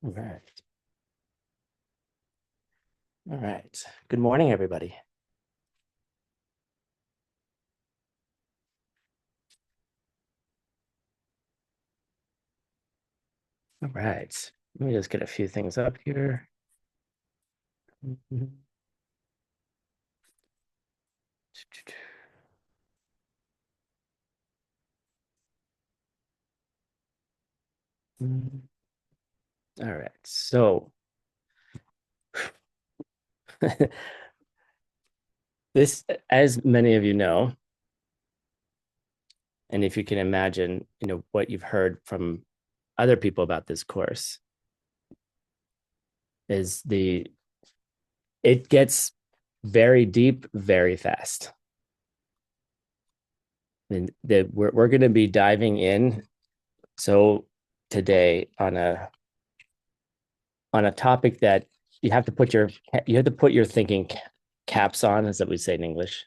All right. All right. Good morning, everybody. All right. Let me just get a few things up here. Mhm. All right. So this, as many of you know, and if you can imagine, what you've heard from other people about this course, is it gets very deep very fast. And we're going to be diving in. So today on a topic that you have to put your thinking caps on, as that we say in English.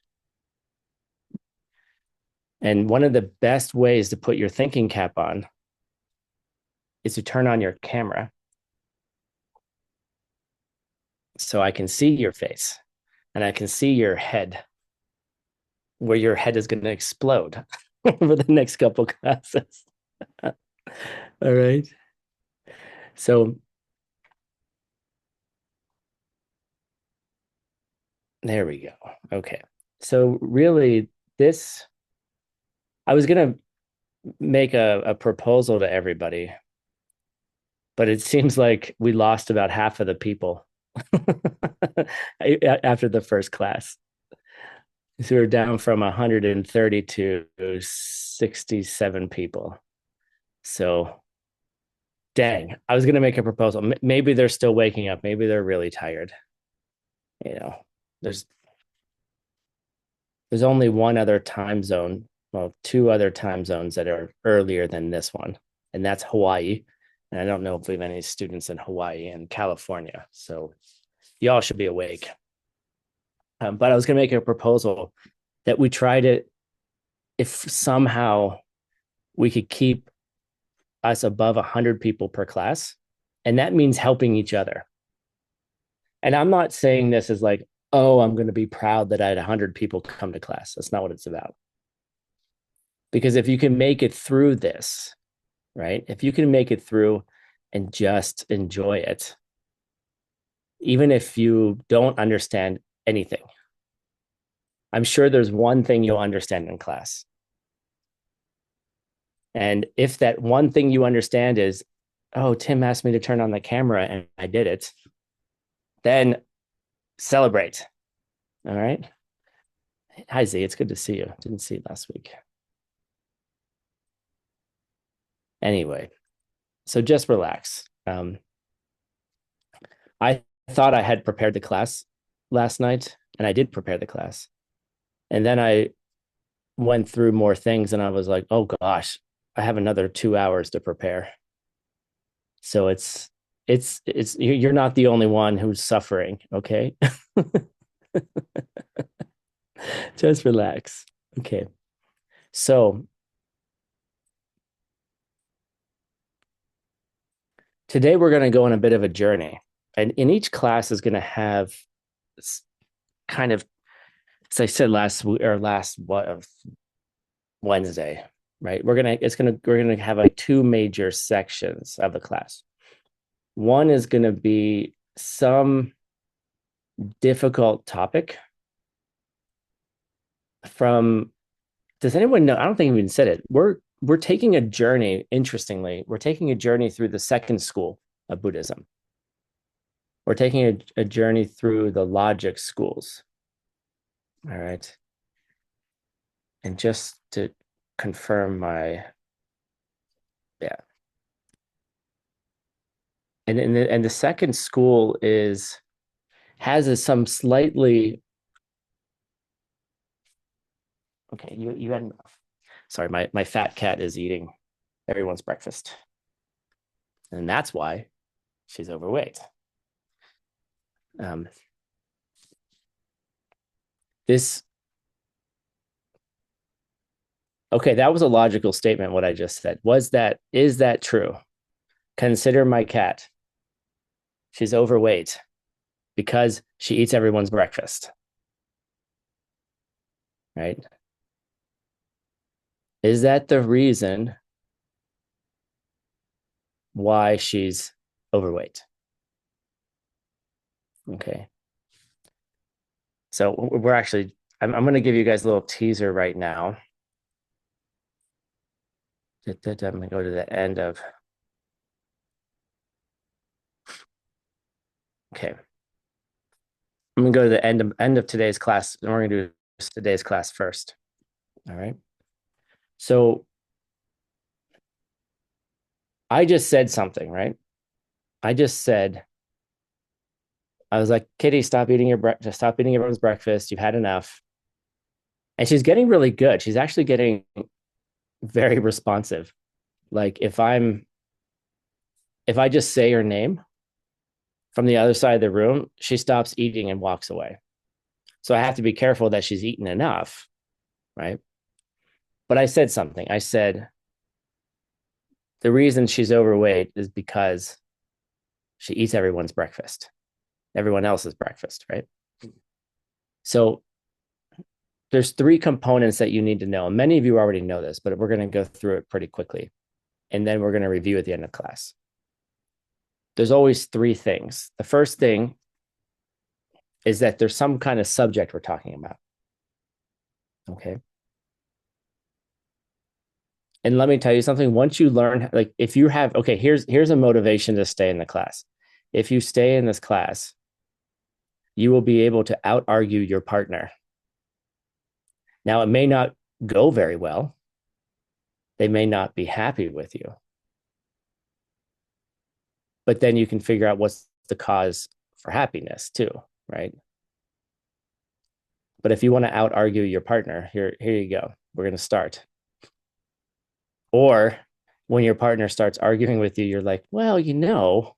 And one of the best ways to put your thinking cap on is to turn on your camera so I can see your face and I can see your head, where your head is going to explode over the next couple classes. All right. So there we go. Okay. So really, I was going to make a proposal to everybody, but it seems like we lost about half of the people after the first class. So we're down from 130 to 67 people. So, dang, I was going to make a proposal. Maybe they're still waking up. Maybe they're really tired. You know, there's there's only one other time zone, well, two other time zones that are earlier than this one, and that's Hawaii. And I don't know if we have any students in Hawaii and California. So y'all should be awake. But I was going to make a proposal that we try to, if somehow we could keep us above 100 people per class, and that means helping each other. And I'm not saying this as like, oh, I'm going to be proud that I had 100 people come to class. That's not what it's about. Because if you can make it through this, right? If you can make it through and just enjoy it, even if you don't understand anything, I'm sure there's one thing you'll understand in class. And if that one thing you understand is, oh, Tim asked me to turn on the camera and I did it, then celebrate. All right. Hi, Z. It's good to see you. Didn't see you last week. Anyway, so just relax. I thought I had prepared the class last night, and I did prepare the class. And then I went through more things, and I was like, oh gosh, I have another 2 hours to prepare. So you're not the only one who's suffering. Okay. Just relax. Okay. So today we're going to go on a bit of a journey, and in each class is going to have kind of, as I said last what of Wednesday, right? We're gonna have like two major sections of the class. One is going to be some difficult topic from. Does anyone know? I don't think we even said it. We're taking a journey. Interestingly, we're taking a journey through the second school of Buddhism. We're taking a journey through the logic schools. All right. And just to confirm yeah. And the second school has some slightly, okay, you had enough. Sorry, my fat cat is eating everyone's breakfast. And that's why she's overweight. Um, this Okay, that was a logical statement. What I just said is that true? Consider my cat. She's overweight because she eats everyone's breakfast, right? Is that the reason why she's overweight? Okay. So we're actually, I'm going to give you guys a little teaser right now. I'm going to go to the end of, okay. I'm going to go to the end of today's class, and we're going to do today's class first. All right. So I just said something, right? I just said, I was like, Kitty, stop eating your breakfast. Stop eating everyone's breakfast. You've had enough. And she's getting really good. She's actually getting very responsive. Like if I just say her name from the other side of the room, she stops eating and walks away. So I have to be careful that she's eaten enough, right? But I said something. I said, the reason she's overweight is because she eats everyone's breakfast, everyone else's breakfast, right? So there's three components that you need to know. And many of you already know this, but we're going to go through it pretty quickly. And then we're going to review at the end of class. There's always three things. The first thing is that there's some kind of subject we're talking about. Okay. And let me tell you something. Once you learn, like if you have, okay, here's a motivation to stay in the class. If you stay in this class, you will be able to out argue your partner. Now, it may not go very well. They may not be happy with you. But then you can figure out what's the cause for happiness too, right? But if you want to out argue your partner, here you go. We're going to start. Or when your partner starts arguing with you, you're like, well, it's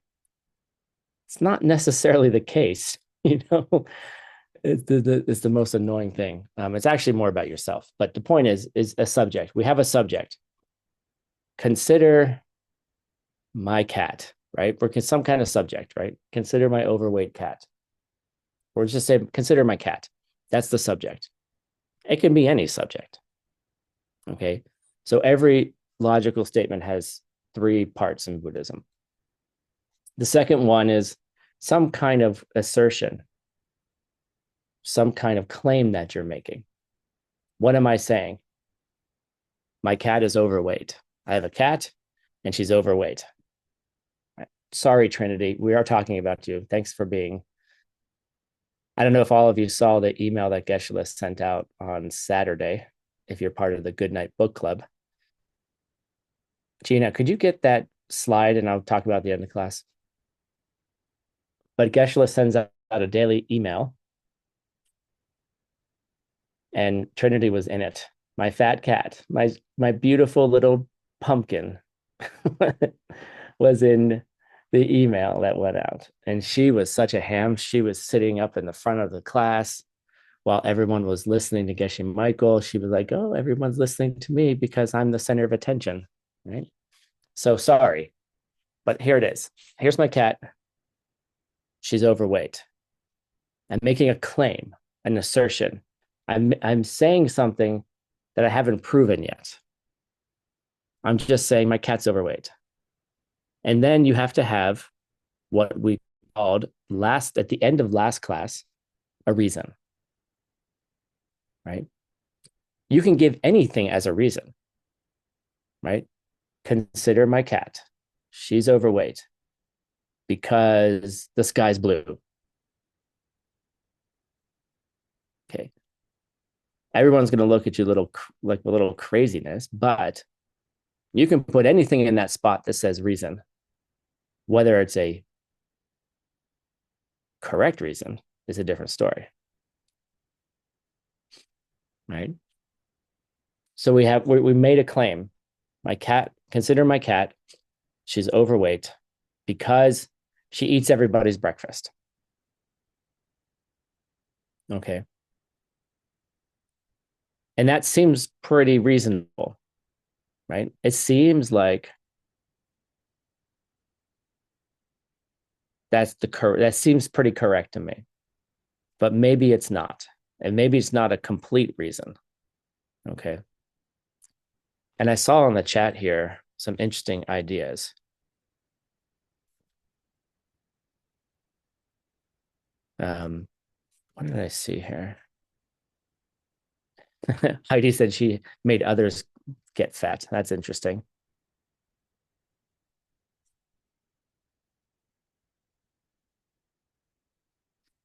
not necessarily the case. It's the most annoying thing. It's actually more about yourself. But the point is a subject. We have a subject. Consider my cat, right? Or some kind of subject, right? Consider my overweight cat. Or just say, consider my cat. That's the subject. It can be any subject. Okay. So every logical statement has three parts in Buddhism. The second one is some kind of assertion, some kind of claim that you're making. What am I saying? My cat is overweight. I have a cat and she's overweight. Sorry, Trinity. We are talking about you. Thanks for being. I don't know if all of you saw the email that Geshe sent out on Saturday, if you're part of the Good Night Book Club. Gina, could you get that slide and I'll talk about the end of class? But Geshe sends out a daily email and Trinity was in it. My fat cat, my beautiful little pumpkin was in the email that went out. And she was such a ham. She was sitting up in the front of the class while everyone was listening to Geshe Michael. She was like, oh, everyone's listening to me because I'm the center of attention, right? So sorry, but here it is. Here's my cat. She's overweight. I'm making a claim, an assertion. I'm saying something that I haven't proven yet. I'm just saying my cat's overweight. And then you have to have what we called at the end of last class, a reason, right? You can give anything as a reason, right? Consider my cat. She's overweight because the sky's blue. Okay. Everyone's going to look at you like a little craziness, but you can put anything in that spot that says reason, whether it's a correct reason is a different story, right? So we made a claim. Consider my cat. She's overweight because she eats everybody's breakfast. Okay. And that seems pretty reasonable, right? It seems like that seems pretty correct to me. But maybe it's not. And maybe it's not a complete reason. Okay. And I saw in the chat here some interesting ideas. What did I see here? Heidi said she made others get fat. That's interesting.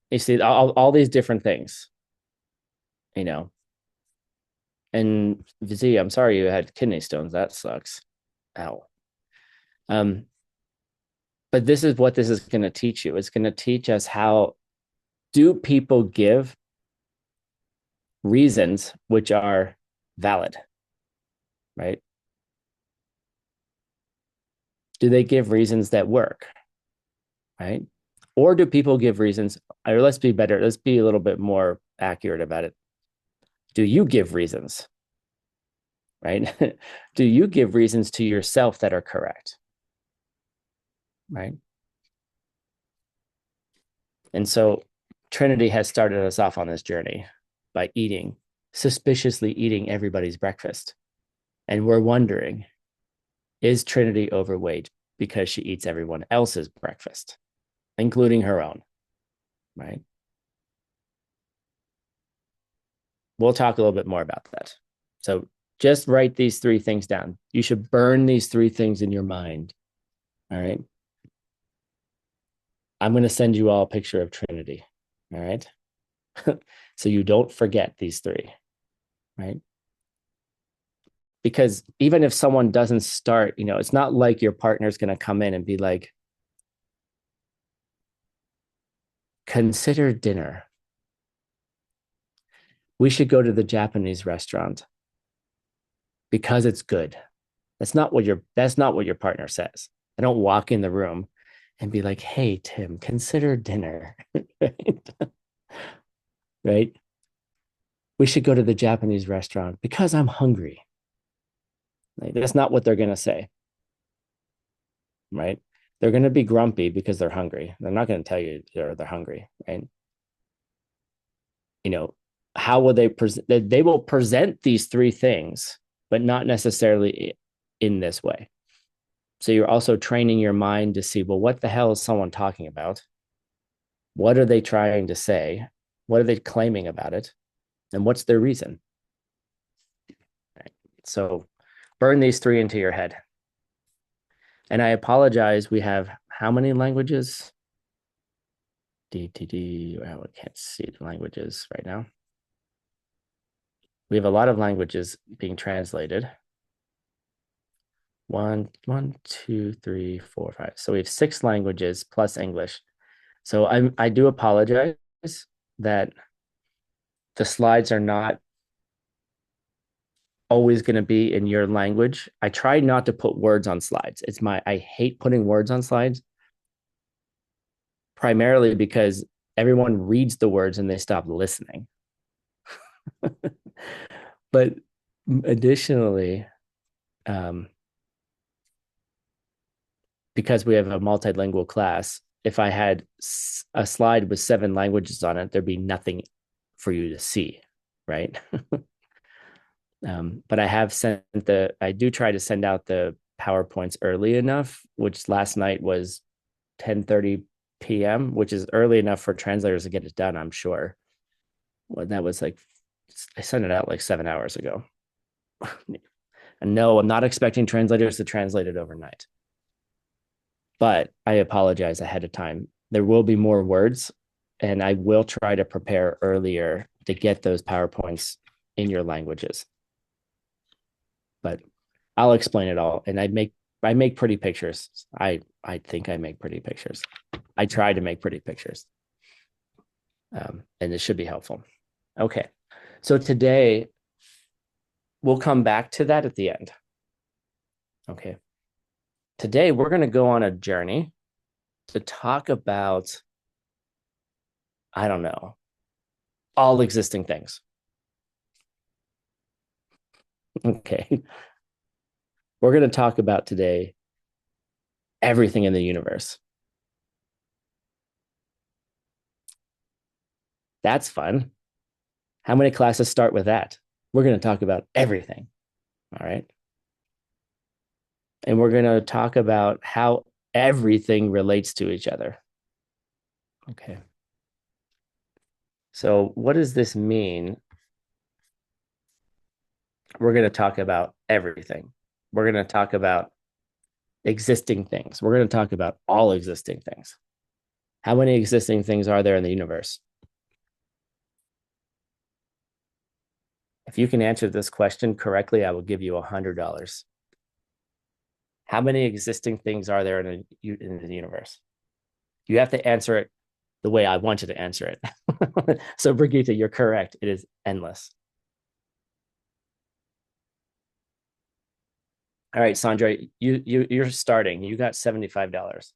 You see all these different things, you know. And Z, I'm sorry you had kidney stones. That sucks. Ow. Um, but this is what this is going to teach you. It's going to teach us how do people give reasons which are valid, right? Do they give reasons that work, right? Or do people give reasons, or let's be better, let's be a little bit more accurate about it. Do you give reasons, right? Do you give reasons to yourself that are correct, right? And so Trinity has started us off on this journey by suspiciously eating everybody's breakfast. And we're wondering, is Trinity overweight because she eats everyone else's breakfast, including her own, right? We'll talk a little bit more about that. So just write these three things down. You should burn these three things in your mind. All right. I'm going to send you all a picture of Trinity. All right. So you don't forget these three, right? Because even if someone doesn't start, it's not like your partner's going to come in and be like, consider dinner. We should go to the Japanese restaurant because it's good. That's not what your partner says. I don't walk in the room and be like, hey, Tim, consider dinner. Right? Right? We should go to the Japanese restaurant because I'm hungry. Like, that's not what they're going to say. Right? They're going to be grumpy because they're hungry. They're not going to tell you they're hungry. Right? How will they present? They will present these three things, but not necessarily in this way. So you're also training your mind to see, well, what the hell is someone talking about? What are they trying to say? What are they claiming about it? And what's their reason? Right. So burn these three into your head. And I apologize. We have how many languages? DTD. Well, I can't see the languages right now. We have a lot of languages being translated. One, two, three, four, five. So we have 6 languages plus English. So I do apologize that the slides are not always going to be in your language. I try not to put words on slides. I hate putting words on slides, primarily because everyone reads the words and they stop listening. But additionally, because we have a multilingual class, if I had a slide with 7 languages on it, there'd be nothing for you to see, right? But I do try to send out the PowerPoints early enough, which last night was 10:30 p.m., which is early enough for translators to get it done, I'm sure. Well, that was like, I sent it out like 7 hours ago. And no, I'm not expecting translators to translate it overnight. But I apologize ahead of time. There will be more words, and I will try to prepare earlier to get those PowerPoints in your languages. But I'll explain it all. And I make pretty pictures. I think I make pretty pictures. I try to make pretty pictures. And it should be helpful. Okay. So today we'll come back to that at the end. Okay. Today we're going to go on a journey to talk about, I don't know, all existing things. Okay. We're going to talk about today everything in the universe. That's fun. How many classes start with that? We're going to talk about everything. All right. And we're going to talk about how everything relates to each other. Okay. So, what does this mean? We're going to talk about everything. We're going to talk about existing things. We're going to talk about all existing things. How many existing things are there in the universe? If you can answer this question correctly, I will give you $100. How many existing things are there in the universe? You have to answer it the way I want you to answer it. So, Brigitte, you're correct. It is endless. All right, Sandra, you're starting. You got $75.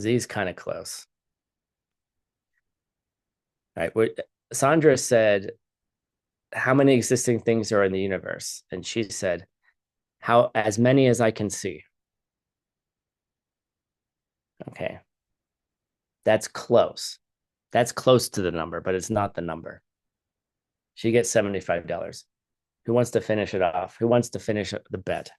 Z is kind of close. All right. Sandra said, how many existing things are in the universe? And she said, how as many as I can see. Okay. That's close. That's close to the number, but it's not the number. She gets $75. Who wants to finish it off? Who wants to finish the bet?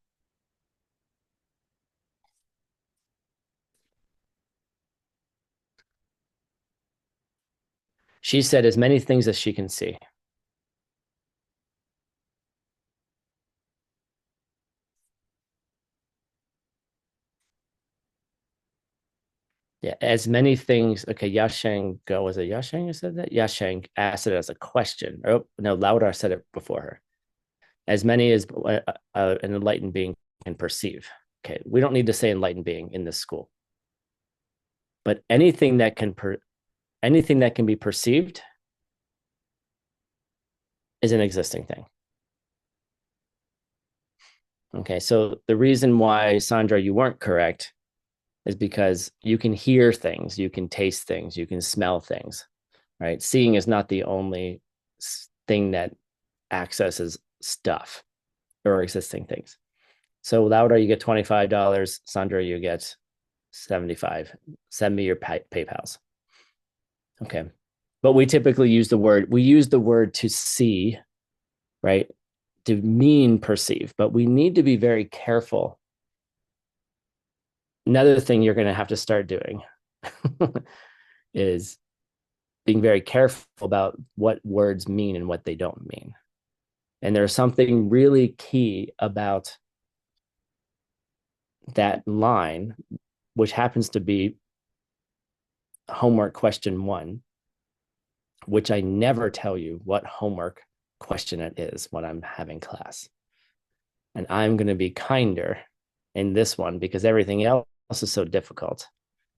She said as many things as she can see. Yeah, as many things. Okay, Yasheng go. Was it Yasheng who said that? Yasheng asked it as a question. Oh, no, Laudar said it before her. As many as an enlightened being can perceive. Okay, we don't need to say enlightened being in this school, but anything that can be perceived is an existing thing. Okay, so the reason why, Sandra, you weren't correct is because you can hear things, you can taste things, you can smell things, right? Seeing is not the only thing that accesses stuff or existing things. So Laura, you get $25. Sandra, you get 75. Send me your PayPals. Okay. But we typically use the word to see, right? To mean perceive, but we need to be very careful. Another thing you're going to have to start doing is being very careful about what words mean and what they don't mean. And there's something really key about that line, which happens to be homework question 1, which I never tell you what homework question it is when I'm having class. And I'm going to be kinder in this one because everything else is so difficult.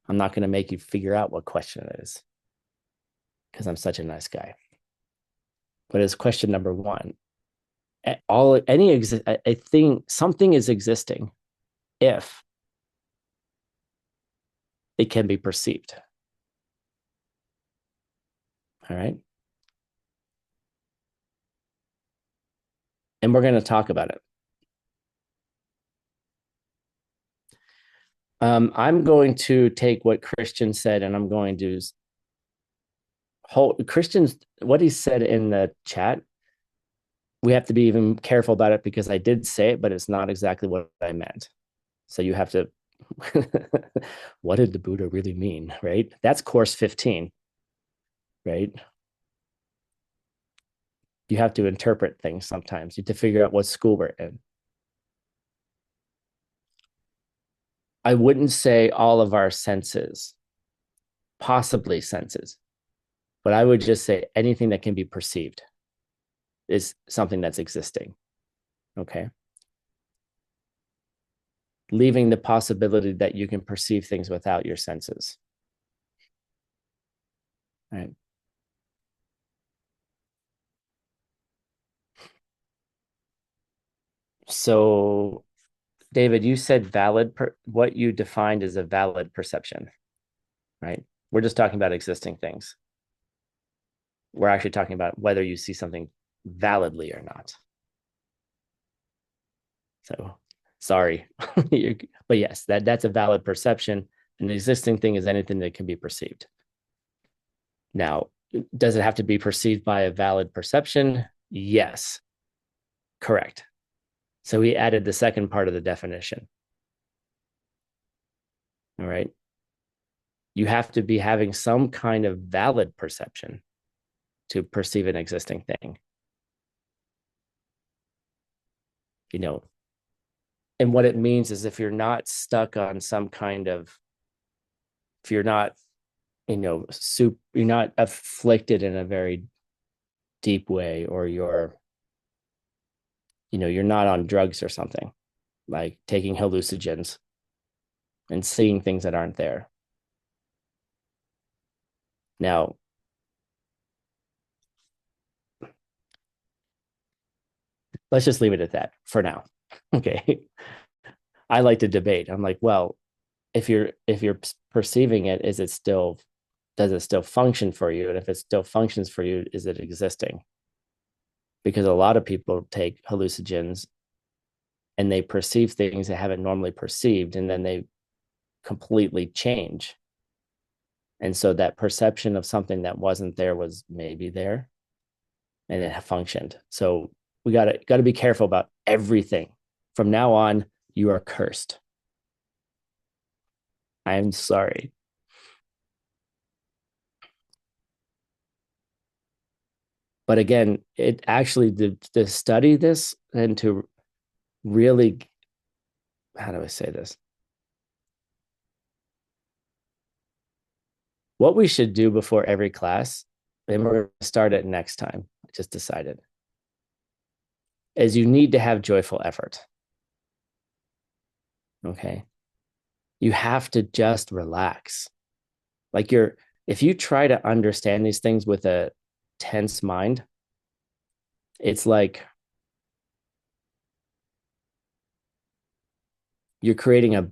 I'm not going to make you figure out what question it is because I'm such a nice guy. But it's question number 1. I think something is existing if it can be perceived. All right. And we're going to talk about it. I'm going to take what Christian said and I'm going to hold Christian's what he said in the chat. We have to be even careful about it because I did say it, but it's not exactly what I meant. So you have to, what did the Buddha really mean, right? That's course 15, right? You have to interpret things sometimes. You have to figure out what school we're in. I wouldn't say all of our senses, possibly senses, but I would just say anything that can be perceived is something that's existing. Okay. Leaving the possibility that you can perceive things without your senses. All right. So, David, you said what you defined as a valid perception, right? We're just talking about existing things. We're actually talking about whether you see something validly or not. So Sorry. But yes, that's a valid perception. An existing thing is anything that can be perceived. Now, does it have to be perceived by a valid perception? Yes, correct. So we added the second part of the definition. All right. You have to be having some kind of valid perception to perceive an existing thing. You know, and what it means is if you're not stuck on some kind of, if you're not, you're not afflicted in a very deep way, or you're not on drugs or something, like taking hallucinogens and seeing things that aren't there. Now, let's just leave it at that for now. Okay. I like to debate. I'm like, well, if you're perceiving it, is it still, does it still function for you? And if it still functions for you, is it existing? Because a lot of people take hallucinogens and they perceive things they haven't normally perceived, and then they completely change. And so that perception of something that wasn't there was maybe there, and it functioned. So we got to be careful about everything. From now on, you are cursed. I'm sorry. But again, it actually, to study this and to really, how do I say this? What we should do before every class, and we're going to start it next time, I just decided, is you need to have joyful effort. Okay. You have to just relax. Like if you try to understand these things with a tense mind, it's like you're creating a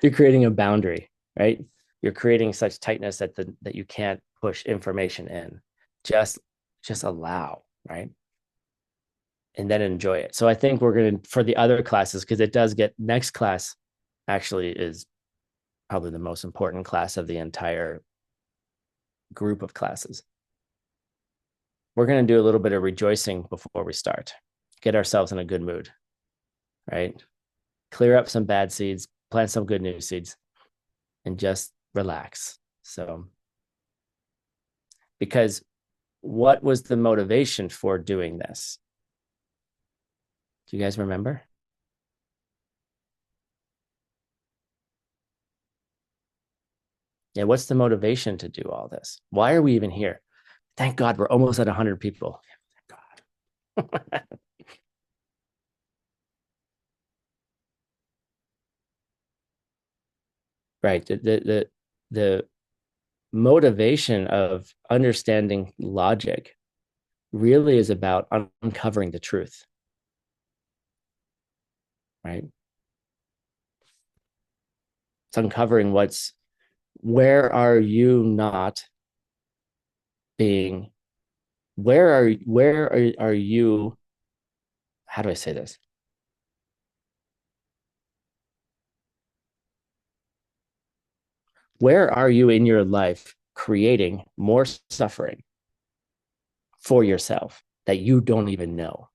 you're creating a boundary, right? You're creating such tightness that you can't push information in. Just just allow, right? And then enjoy it. So I think we're going to, for the other classes, because it does get, next class actually is probably the most important class of the entire group of classes. We're going to do a little bit of rejoicing before we start, get ourselves in a good mood, right? Clear up some bad seeds, plant some good new seeds, and just relax. So, because what was the motivation for doing this? Do you guys remember? Yeah, what's the motivation to do all this? Why are we even here? Thank God we're almost at 100 people. Thank God. Right. The motivation of understanding logic really is about uncovering the truth, right? It's uncovering where are you not being, where are you, how do I say this? Where are you in your life creating more suffering for yourself that you don't even know?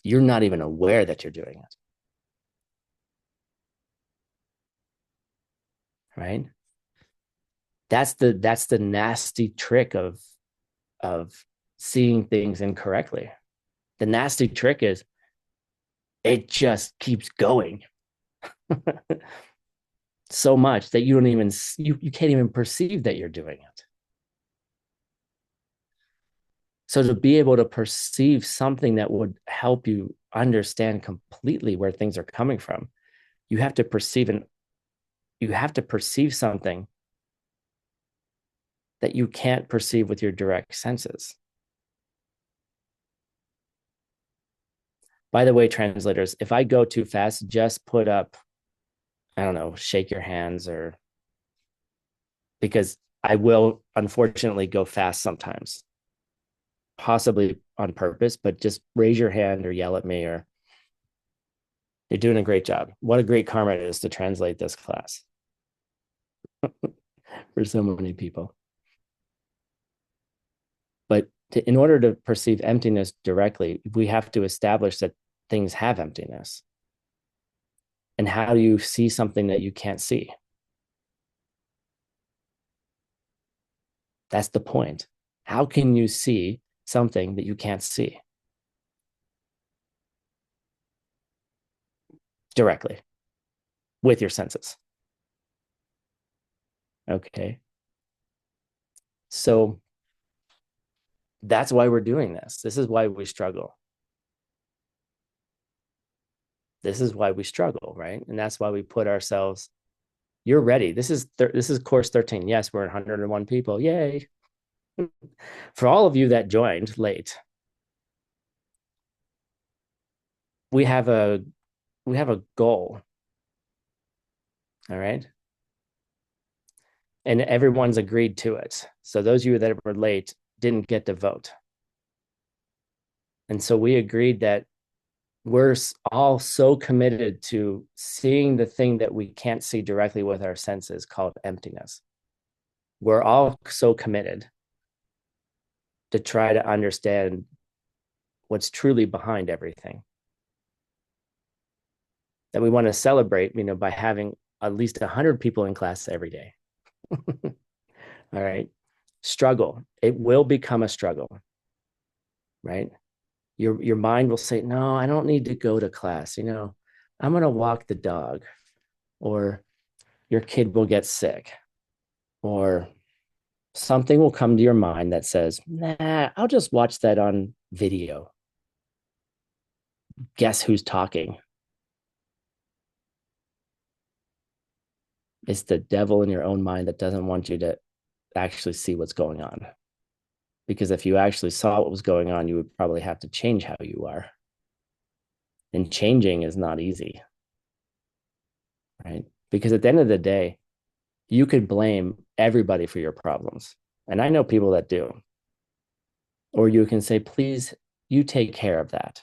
You're not even aware that you're doing it, right? That's the nasty trick of seeing things incorrectly. The nasty trick is it just keeps going so much that you don't even, you can't even perceive that you're doing it. So to be able to perceive something that would help you understand completely where things are coming from, you have to perceive, and you have to perceive something that you can't perceive with your direct senses. By the way, translators, if I go too fast, just put up, I don't know, shake your hands, or, because I will unfortunately go fast sometimes, possibly on purpose, but just raise your hand or yell at me, or You're doing a great job. What a great karma it is to translate this class for so many people. But in order to perceive emptiness directly, we have to establish that things have emptiness. And how do you see something that you can't see? That's the point. How can you see something that you can't see directly with your senses? Okay. So that's why we're doing this. This is why we struggle. This is why we struggle, right? And that's why we put ourselves, you're ready. This is course 13. Yes, we're 101 people. Yay. For all of you that joined late, we have a goal. All right. And everyone's agreed to it. So those of you that were late didn't get to vote. And so we agreed that we're all so committed to seeing the thing that we can't see directly with our senses called emptiness. We're all so committed to try to understand what's truly behind everything that we want to celebrate, by having at least 100 people in class every day. All right. Struggle. It will become a struggle, right? Your mind will say, no, I don't need to go to class. I'm going to walk the dog, or your kid will get sick, or something will come to your mind that says, nah, I'll just watch that on video. Guess who's talking? It's the devil in your own mind that doesn't want you to actually see what's going on. Because if you actually saw what was going on, you would probably have to change how you are. And changing is not easy, right? Because at the end of the day, you could blame everybody for your problems. And I know people that do. Or you can say, please, you take care of that.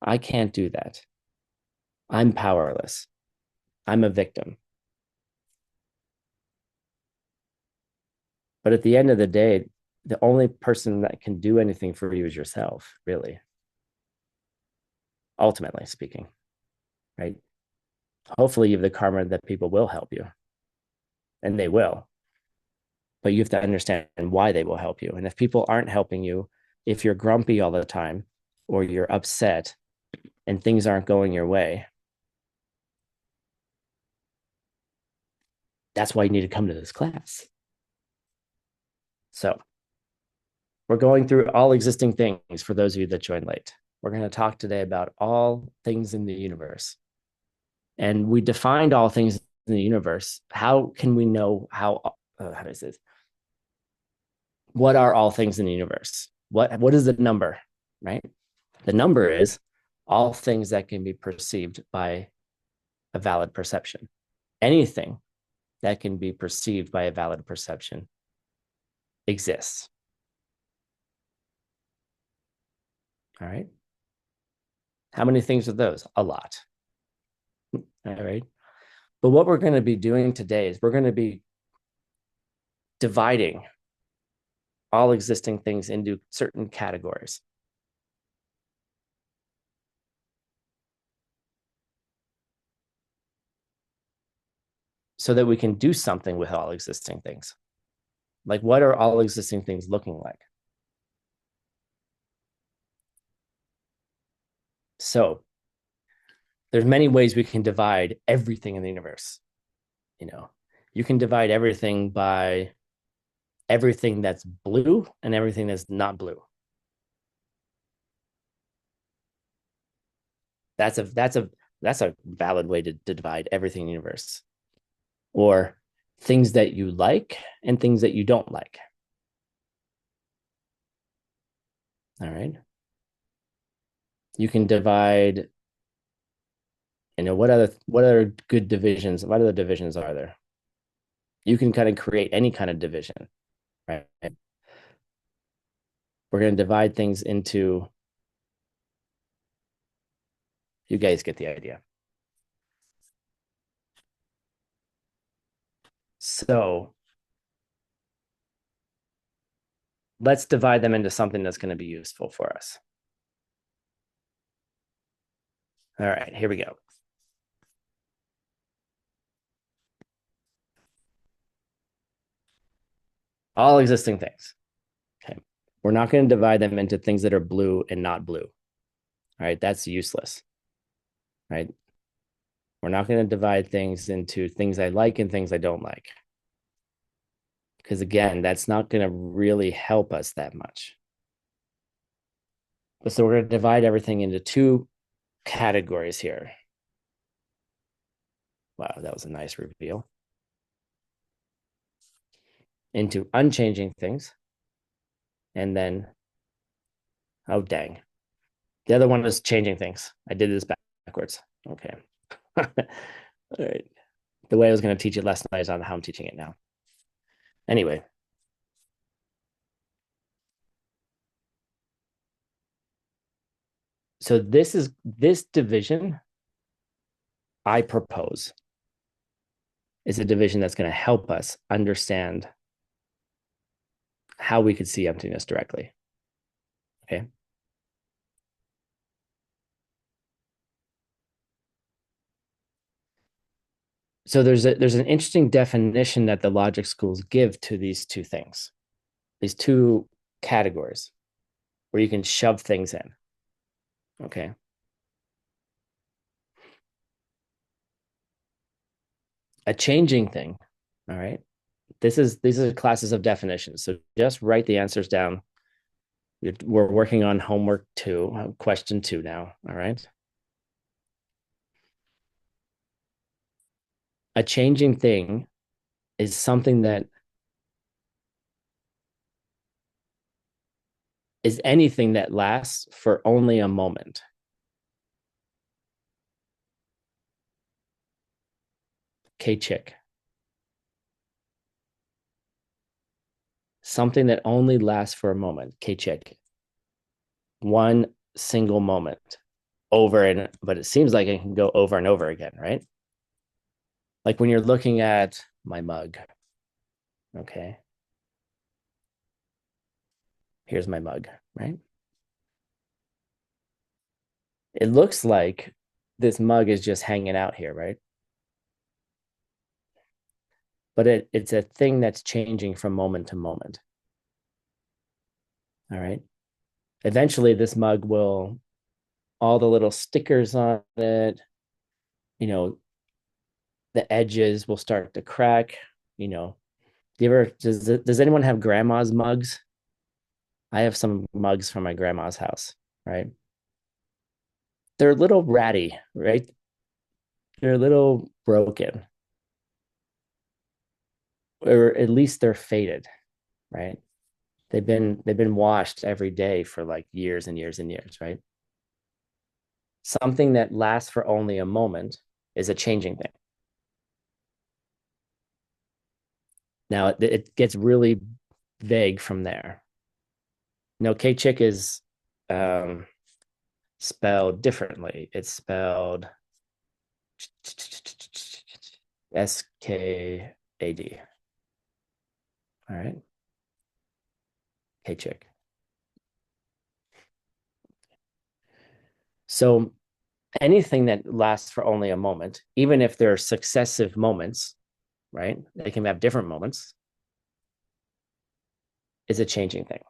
I can't do that. I'm powerless. I'm a victim. But at the end of the day, the only person that can do anything for you is yourself, really. Ultimately speaking, right? Hopefully you have the karma that people will help you, and they will. But you have to understand why they will help you. And if people aren't helping you, if you're grumpy all the time, or you're upset and things aren't going your way, that's why you need to come to this class. So we're going through all existing things for those of you that joined late. We're going to talk today about all things in the universe. And we defined all things in the universe. How can we know how do I say this? What are all things in the universe? What is the number, right? The number is all things that can be perceived by a valid perception. Anything that can be perceived by a valid perception exists. All right. How many things are those? A lot. All right. But what we're going to be doing today is we're going to be dividing all existing things into certain categories. So that we can do something with all existing things. Like, what are all existing things looking like? So there's many ways we can divide everything in the universe. You can divide everything by everything that's blue and everything that's not blue. That's a valid way to divide everything in the universe. Or things that you like and things that you don't like. All right. You can divide, what other good divisions, what other divisions are there? You can kind of create any kind of division, right? We're going to divide things into You guys get the idea. So let's divide them into something that's going to be useful for us. All right, here we go. All existing things. Okay. We're not going to divide them into things that are blue and not blue. All right, that's useless. Right? We're not going to divide things into things I like and things I don't like. Because again, that's not going to really help us that much. But so we're going to divide everything into two categories here. Wow, that was a nice reveal. Into unchanging things. And then, oh, dang. The other one is changing things. I did this backwards. Okay. All right. The way I was going to teach it last night is on how I'm teaching it now. Anyway. So this division I propose is a division that's going to help us understand how we could see emptiness directly. Okay. So there's an interesting definition that the logic schools give to these two things, these two categories where you can shove things in. Okay. A changing thing. All right. These are classes of definitions. So just write the answers down. We're working on homework 2, question 2 now. All right. A changing thing is something that is anything that lasts for only a moment. K-chick. Something that only lasts for a moment. K-chick. One single moment over but it seems like it can go over and over again, right? Like when you're looking at my mug. Okay. Here's my mug, right? It looks like this mug is just hanging out here, right? But it's a thing that's changing from moment to moment. All right. Eventually, this mug will, all the little stickers on it, the edges will start to crack. Does anyone have grandma's mugs? I have some mugs from my grandma's house, right? They're a little ratty, right? They're a little broken, or at least they're faded, right? They've been washed every day for like years and years and years, right? Something that lasts for only a moment is a changing thing. Now it gets really vague from there. No, K-chick is spelled differently. It's spelled S-K-A-D. All right. K-chick. So anything that lasts for only a moment, even if there are successive moments, right? They can have different moments, is a changing thing.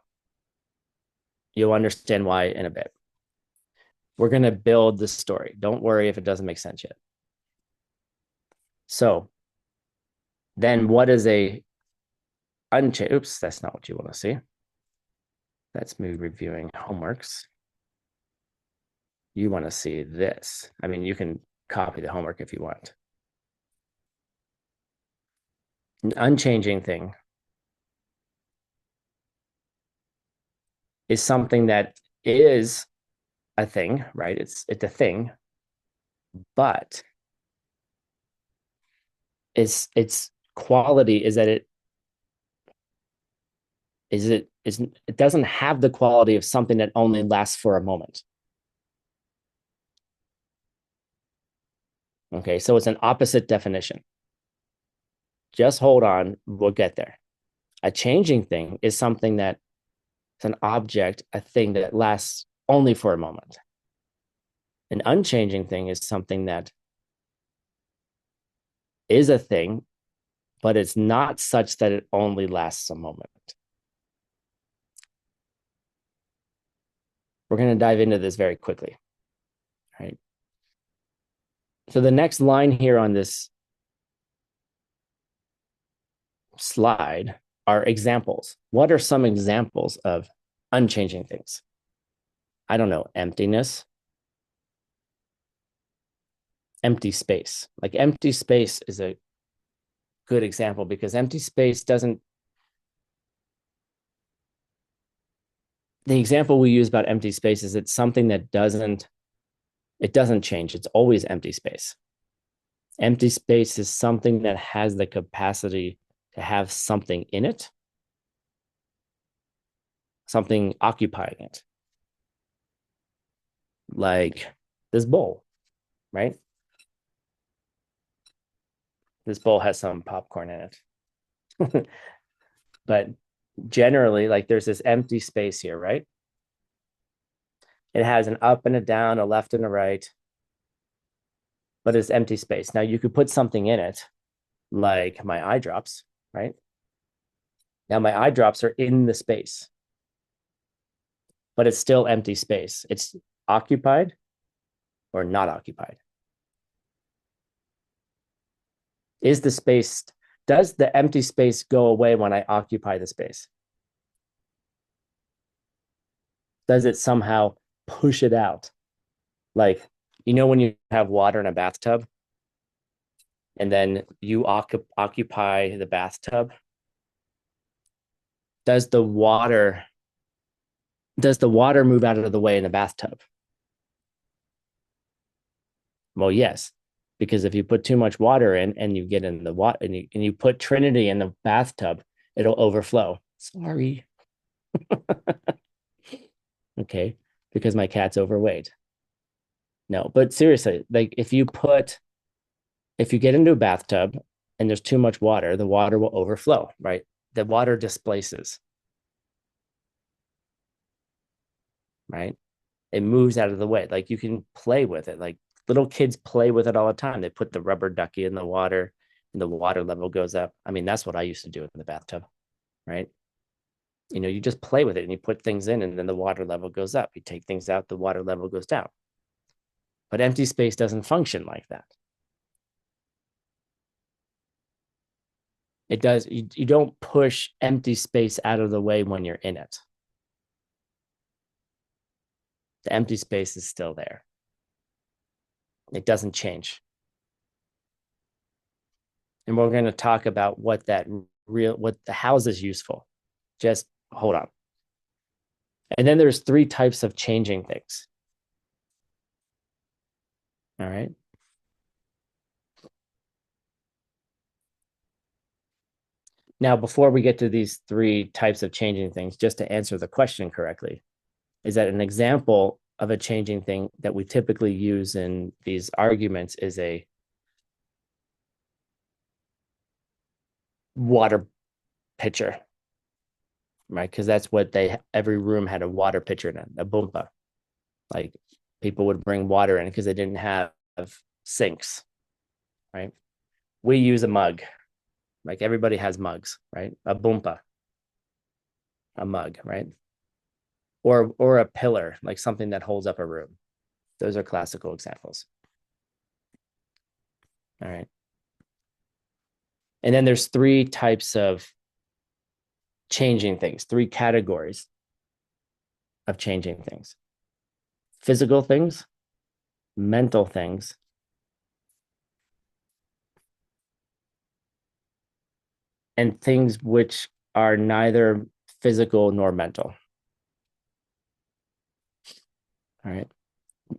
You'll understand why in a bit. We're going to build the story. Don't worry if it doesn't make sense yet. So then what is a unchanged? Oops, that's not what you want to see. That's me reviewing homeworks. You want to see this. I mean, you can copy the homework if you want. An unchanging thing is something that is a thing, right? It's a thing, but its quality is that it doesn't have the quality of something that only lasts for a moment. Okay, so it's an opposite definition. Just hold on, we'll get there. A changing thing is something that it's an object, a thing that lasts only for a moment. An unchanging thing is something that is a thing, but it's not such that it only lasts a moment. We're going to dive into this very quickly. Right. So the next line here on this slide are examples. What are some examples of unchanging things? I don't know, emptiness, empty space. Like empty space is a good example because empty space doesn't, the example we use about empty space is it's something that it doesn't change. It's always empty space. Empty space is something that has the capacity to have something in it, something occupying it. Like this bowl, right? This bowl has some popcorn in it. But generally, like there's this empty space here, right? It has an up and a down, a left and a right, but it's empty space. Now you could put something in it, like my eye drops, right? Now my eye drops are in the space, but it's still empty space. It's occupied or not occupied. Is the space, does the empty space go away when I occupy the space? Does it somehow push it out? Like, you know, when you have water in a bathtub and then you occupy the bathtub, does the water move out of the way in the bathtub? Well, yes, because if you put too much water in and you get in the water and you put Trinity in the bathtub, it'll overflow. Sorry. Okay, because my cat's overweight. No, but seriously, like if you get into a bathtub and there's too much water, the water will overflow, right? The water displaces, right? It moves out of the way. Like you can play with it. Like little kids play with it all the time. They put the rubber ducky in the water and the water level goes up. I mean, that's what I used to do in the bathtub, right? You know, you just play with it and you put things in and then the water level goes up. You take things out, the water level goes down. But empty space doesn't function like that. It does, you don't push empty space out of the way when you're in it. The empty space is still there. It doesn't change. And we're going to talk about how is this useful? Just hold on. And then there's 3 types of changing things. All right. Now, before we get to these 3 types of changing things, just to answer the question correctly, is that an example of a changing thing that we typically use in these arguments is a water pitcher, right? Because that's what every room had a water pitcher in it, a bumpa. Like people would bring water in because they didn't have sinks, right? We use a mug. Like everybody has mugs, right? A bumpa, a mug, right? Or a pillar, like something that holds up a room. Those are classical examples. All right. And then there's 3 types of changing things, 3 categories of changing things: physical things, mental things, and things which are neither physical nor mental. All right.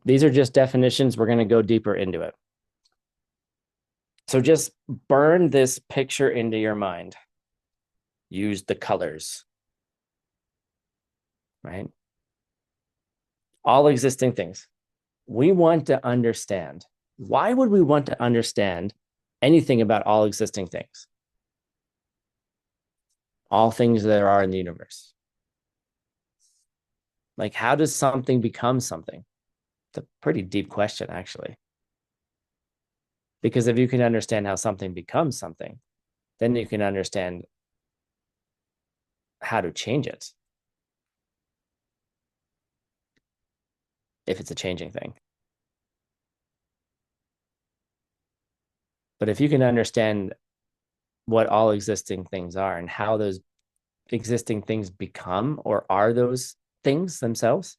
These are just definitions. We're going to go deeper into it. So just burn this picture into your mind. Use the colors, right? All existing things. We want to understand Why would we want to understand anything about all existing things? All things that are in the universe. Like, how does something become something? It's a pretty deep question, actually. Because if you can understand how something becomes something, then you can understand how to change it if it's a changing thing. But if you can understand what all existing things are and how those existing things become or are those things themselves,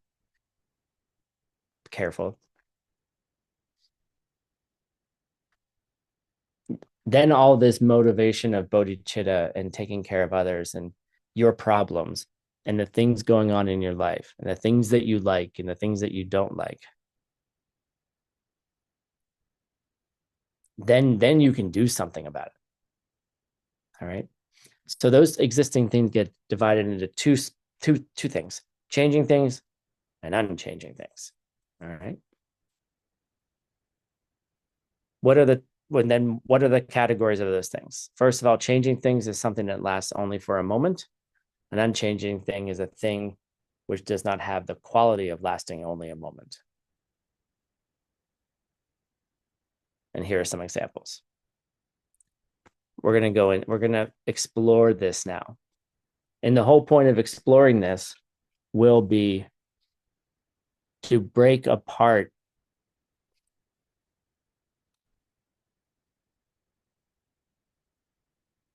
careful. Then all this motivation of bodhicitta and taking care of others and your problems and the things going on in your life and the things that you like and the things that you don't like, then you can do something about it. All right. So those existing things get divided into two things: changing things and unchanging things. All right. What are the categories of those things? First of all, changing things is something that lasts only for a moment. An unchanging thing is a thing which does not have the quality of lasting only a moment. And here are some examples. We're going to explore this now. And the whole point of exploring this will be to break apart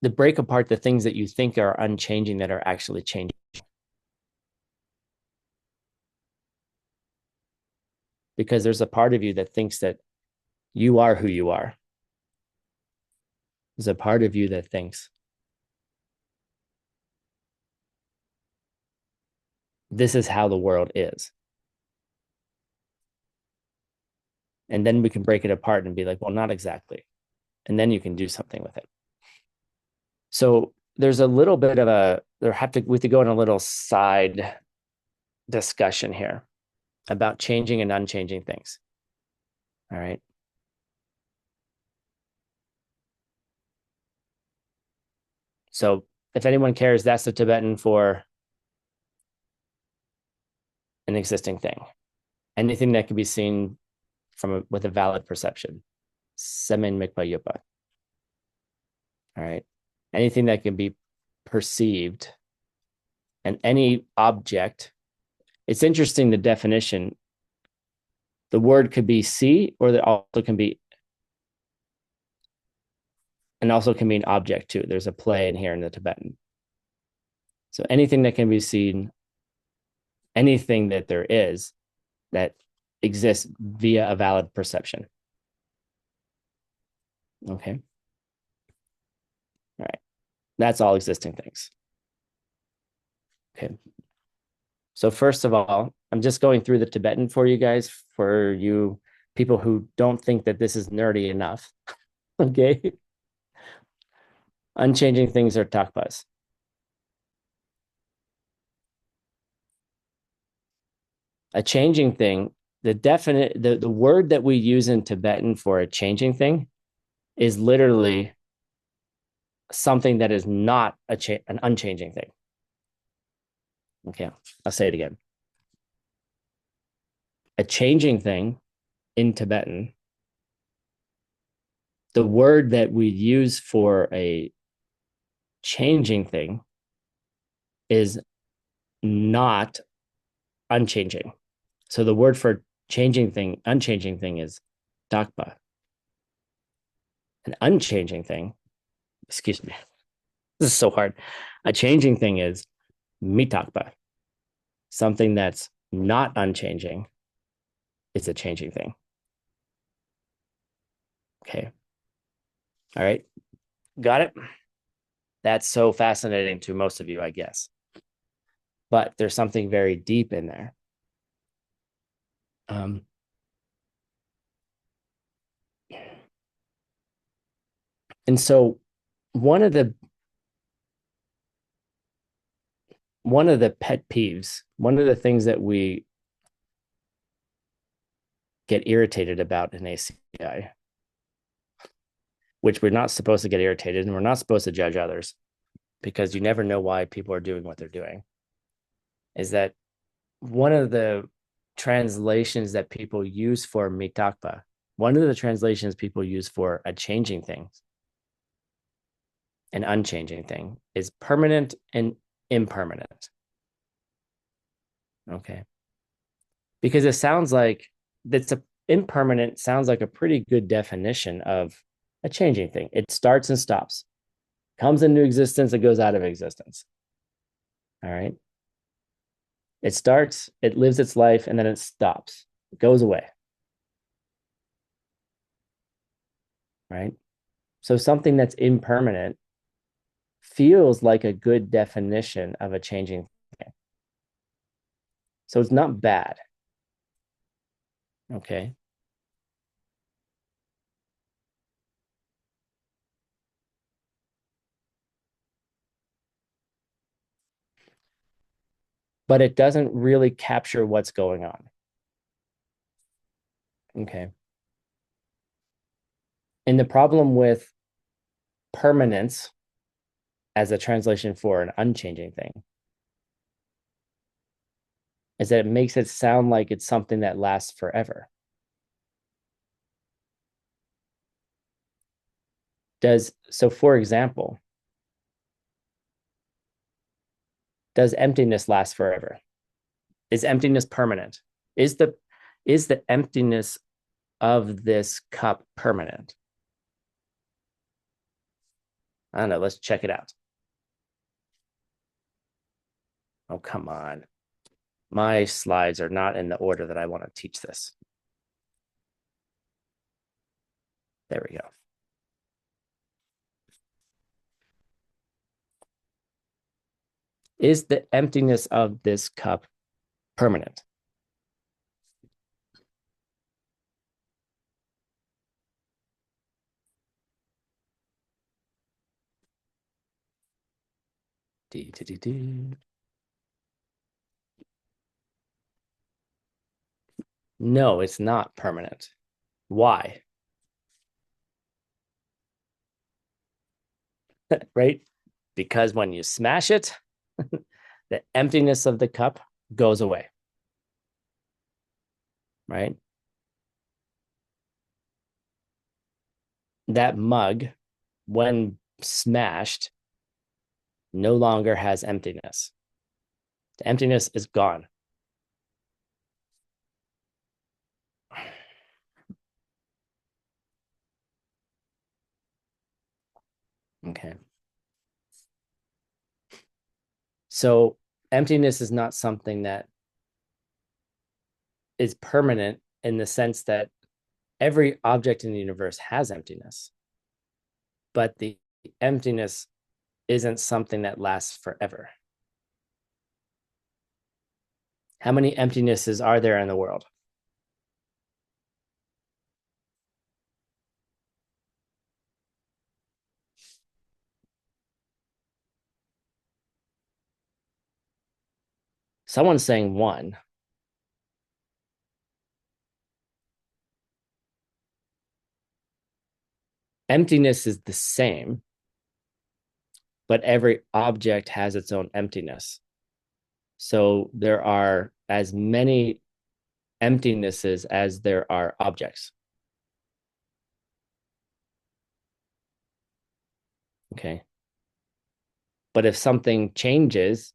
the things that you think are unchanging that are actually changing. Because there's a part of you that thinks that you are who you are. There's a part of you that thinks this is how the world is. And then we can break it apart and be like, well, not exactly. And then you can do something with it. So there's a little bit of we have to go in a little side discussion here about changing and unchanging things. All right. So if anyone cares, that's the Tibetan for an existing thing. Anything that can be seen with a valid perception. Semen mikpa yupa. All right. Anything that can be perceived and any object. It's interesting, the definition. The word could be see, or it also can be, and also can mean object too. There's a play in here in the Tibetan. So anything that can be seen, anything that there is that exists via a valid perception. Okay. All right. That's all existing things. Okay. So first of all, I'm just going through the Tibetan for you guys, for you people who don't think that this is nerdy enough. Okay. Unchanging things are takpas. A changing thing, the word that we use in Tibetan for a changing thing is literally something that is not an unchanging thing. Okay, I'll say it again. A changing thing in Tibetan, the word that we use for a changing thing is not unchanging. So the word for changing thing, unchanging thing is dakpa. An unchanging thing, excuse me, this is so hard. A changing thing is mitakpa. Something that's not unchanging is a changing thing. Okay. All right. Got it? That's so fascinating to most of you, I guess. But there's something very deep in there. And so one of the pet peeves, one of the things that we get irritated about in ACI, which we're not supposed to get irritated, and we're not supposed to judge others because you never know why people are doing what they're doing, is that one of the translations that people use for mitakpa, one of the translations people use for a changing thing, an unchanging thing, is permanent and impermanent. Okay. Because it sounds like that's a impermanent sounds like a pretty good definition of a changing thing. It starts and stops, comes into existence, it goes out of existence. All right. It starts, it lives its life, and then it stops, it goes away. Right. So something that's impermanent feels like a good definition of a changing thing. So it's not bad. Okay. But it doesn't really capture what's going on. Okay. And the problem with permanence as a translation for an unchanging thing is that it makes it sound like it's something that lasts forever. So for example, does emptiness last forever? Is emptiness permanent? Is the emptiness of this cup permanent? I don't know. Let's check it out. Oh, come on. My slides are not in the order that I want to teach this. There we go. Is the emptiness of this cup permanent? No, it's not permanent. Why? Right? Because when you smash it, the emptiness of the cup goes away. Right? That mug, when smashed, no longer has emptiness. The emptiness is gone. Okay. So emptiness is not something that is permanent in the sense that every object in the universe has emptiness, but the emptiness isn't something that lasts forever. How many emptinesses are there in the world? Someone's saying one. Emptiness is the same, but every object has its own emptiness. So there are as many emptinesses as there are objects. Okay. But if something changes,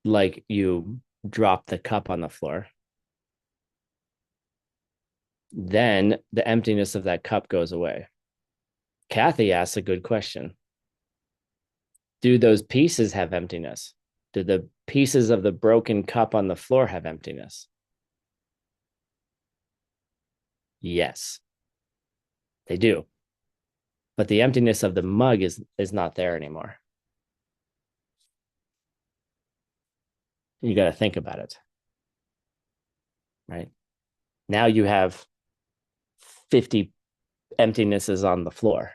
like you drop the cup on the floor, then the emptiness of that cup goes away. Kathy asks a good question. Do those pieces have emptiness? Do the pieces of the broken cup on the floor have emptiness? Yes, they do. But the emptiness of the mug is not there anymore. You got to think about it. Right? Now you have 50 emptinesses on the floor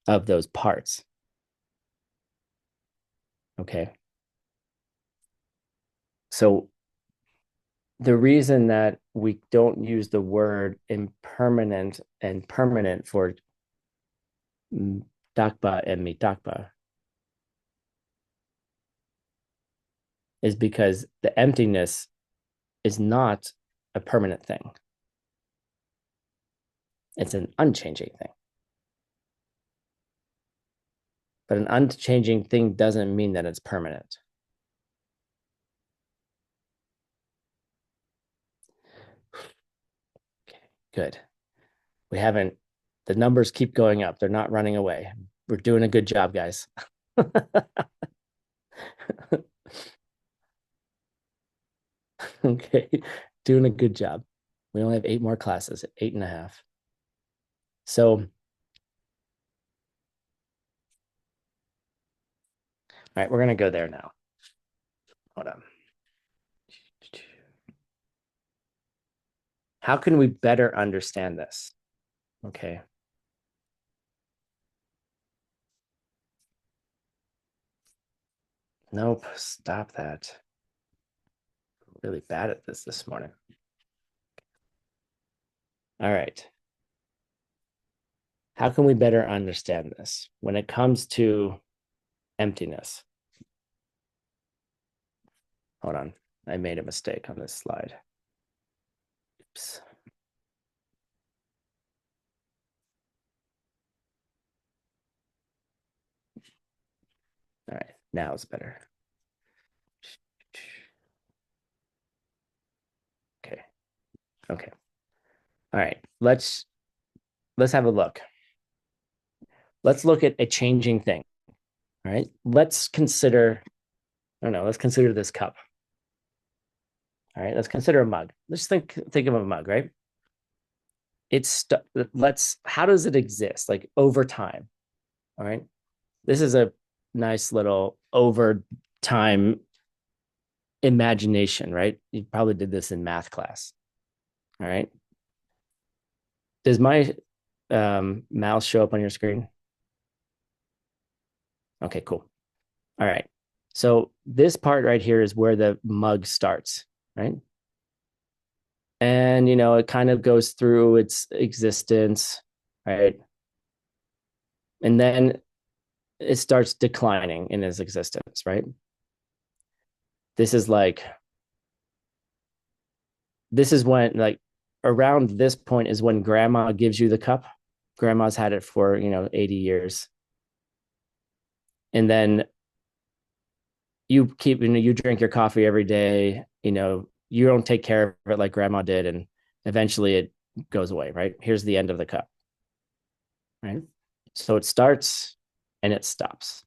of those parts. Okay. So the reason that we don't use the word impermanent and permanent for dakpa and mitakpa is because the emptiness is not a permanent thing. It's an unchanging thing. But an unchanging thing doesn't mean that it's permanent. Okay, good. We haven't, the numbers keep going up. They're not running away. We're doing a good job, guys. Okay, doing a good job. We only have 8 more classes, 8.5. So, all right, we're going to go there now. Hold on. How can we better understand this? Okay. Nope, stop that. I'm really bad at this morning. All right. How can we better understand this when it comes to emptiness? Hold on. I made a mistake on this slide. Oops. All right, now it's better. Okay. Okay. All right. Let's have a look. Let's look at a changing thing. All right. Let's consider, I don't know, let's consider this cup. All right. Let's consider a mug. Let's think of a mug, right? How does it exist? Like over time. All right. This is a nice little over time imagination, right? You probably did this in math class. All right. Does my mouse show up on your screen? Okay, cool. All right. So this part right here is where the mug starts, right? And, it kind of goes through its existence, right? And then it starts declining in its existence, right? This is when, like, around this point is when grandma gives you the cup. Grandma's had it for, 80 years. And then you drink your coffee every day, you don't take care of it like grandma did. And eventually it goes away, right? Here's the end of the cup, right? So it starts and it stops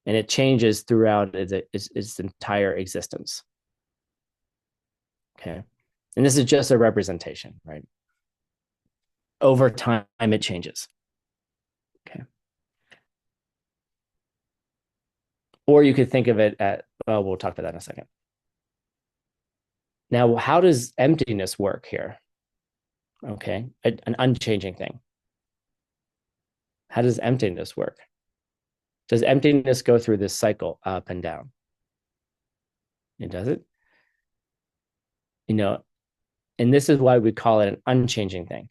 and it changes throughout its entire existence. Okay. And this is just a representation, right? Over time, it changes. Okay. Or you could think of it well, we'll talk about that in a second. Now, how does emptiness work here? Okay. An unchanging thing. How does emptiness work? Does emptiness go through this cycle up and down? It does it. And this is why we call it an unchanging thing.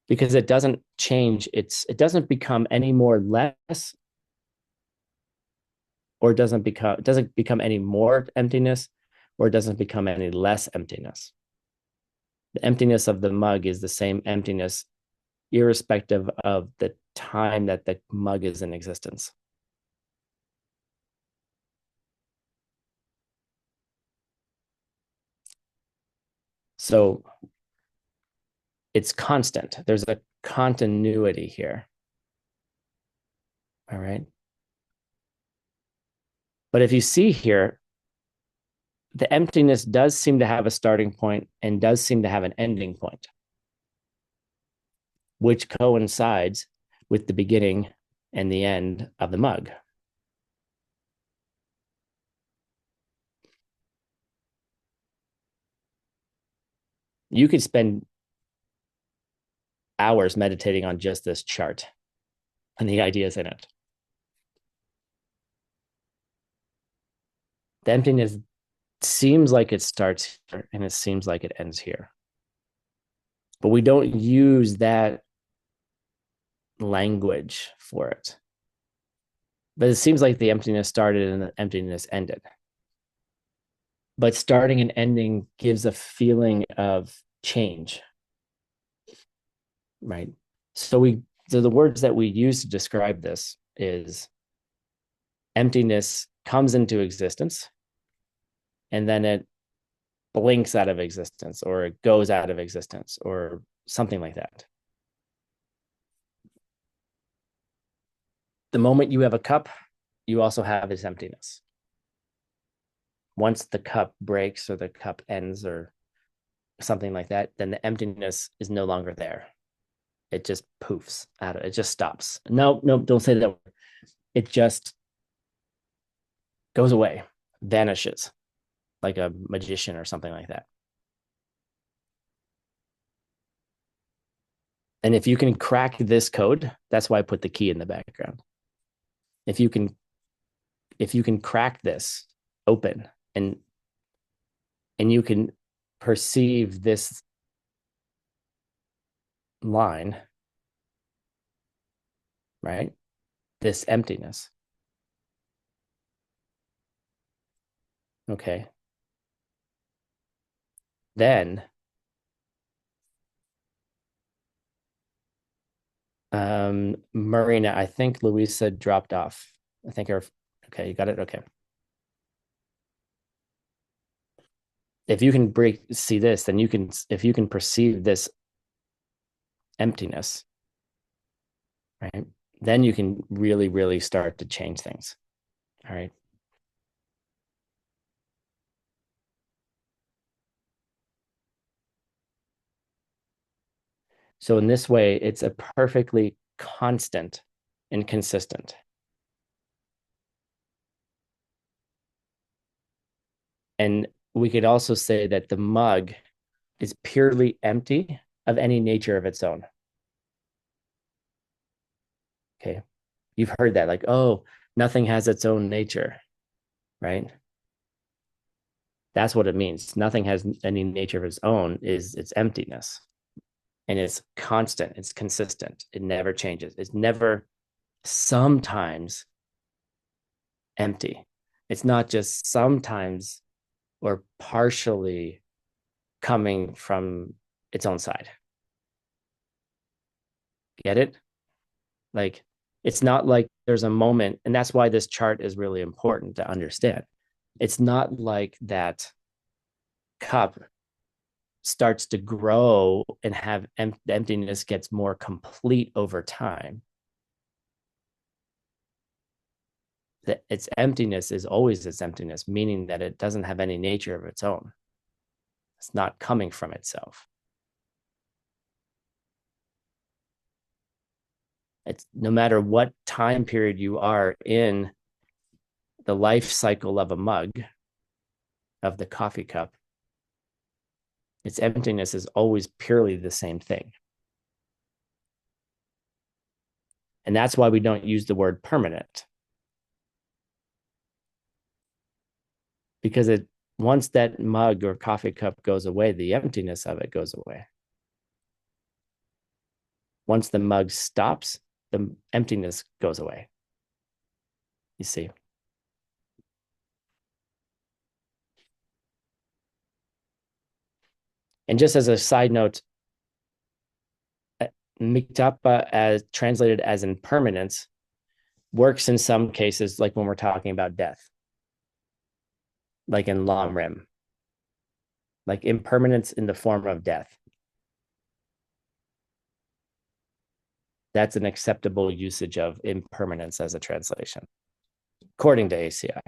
Because it doesn't change, it doesn't become any more less, or it doesn't become any more emptiness, or it doesn't become any less emptiness. The emptiness of the mug is the same emptiness, irrespective of the time that the mug is in existence. So it's constant. There's a continuity here. All right. But if you see here, the emptiness does seem to have a starting point and does seem to have an ending point, which coincides with the beginning and the end of the mug. You could spend hours meditating on just this chart and the ideas in it. The emptiness seems like it starts here and it seems like it ends here. But we don't use that language for it. But it seems like the emptiness started and the emptiness ended. But starting and ending gives a feeling of change, right? So the words that we use to describe this is emptiness comes into existence and then it blinks out of existence or it goes out of existence or something like that. The moment you have a cup, you also have this emptiness. Once the cup breaks or the cup ends or something like that, then the emptiness is no longer there. It just poofs out of it, just stops. No, don't say that. It just goes away, vanishes like a magician or something like that. And if you can crack this code, that's why I put the key in the background. If you can crack this open and you can perceive this line, right? This emptiness. Okay. Then Marina, I think Louisa dropped off. I think her okay, you got it. Okay. If you can see this, then if you can perceive this emptiness, right? Then you can really, really start to change things. All right. So in this way, it's a perfectly constant and consistent. And we could also say that the mug is purely empty of any nature of its own. Okay. You've heard that, like, oh, nothing has its own nature, right? That's what it means. Nothing has any nature of its own, is its emptiness. And it's constant, it's consistent, it never changes. It's never sometimes empty. It's not just sometimes or partially coming from its own side. Get it? Like, it's not like there's a moment, and that's why this chart is really important to understand. It's not like that cup starts to grow and have emptiness gets more complete over time. That its emptiness is always its emptiness, meaning that it doesn't have any nature of its own. It's not coming from itself. It's no matter what time period you are in the life cycle of a mug, of the coffee cup, its emptiness is always purely the same thing. And that's why we don't use the word permanent. Because once that mug or coffee cup goes away, the emptiness of it goes away. Once the mug stops, the emptiness goes away. You see? And just as a side note, miktapa, as translated as impermanence, works in some cases, like when we're talking about death, like in Lam Rim, like impermanence in the form of death. That's an acceptable usage of impermanence as a translation, according to ACI.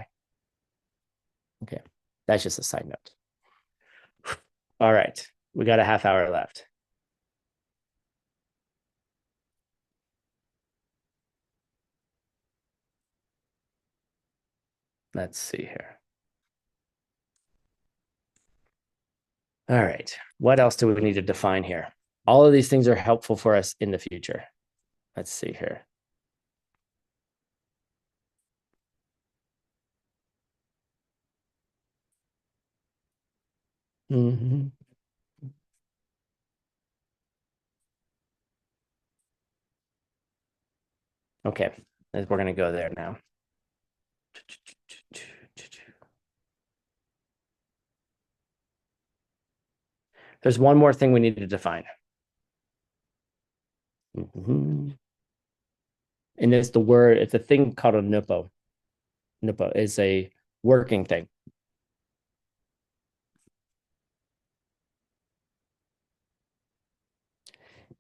Okay, that's just a side note. All right, we got a half hour left. Let's see here. All right, what else do we need to define here? All of these things are helpful for us in the future. Let's see here. Mhm. Okay, we're going to go there now. There's one more thing we need to define. Mhm. And it's the word, it's a thing called a nupo. Nupo is a working thing.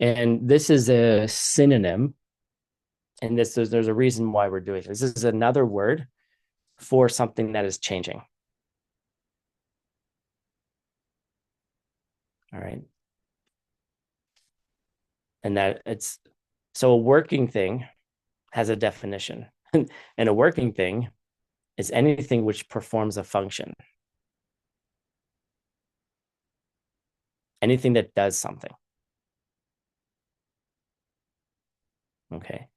And this is a synonym. And there's a reason why we're doing this. This is another word for something that is changing. All right. And that it's so a working thing has a definition. And a working thing is anything which performs a function, anything that does something. Okay.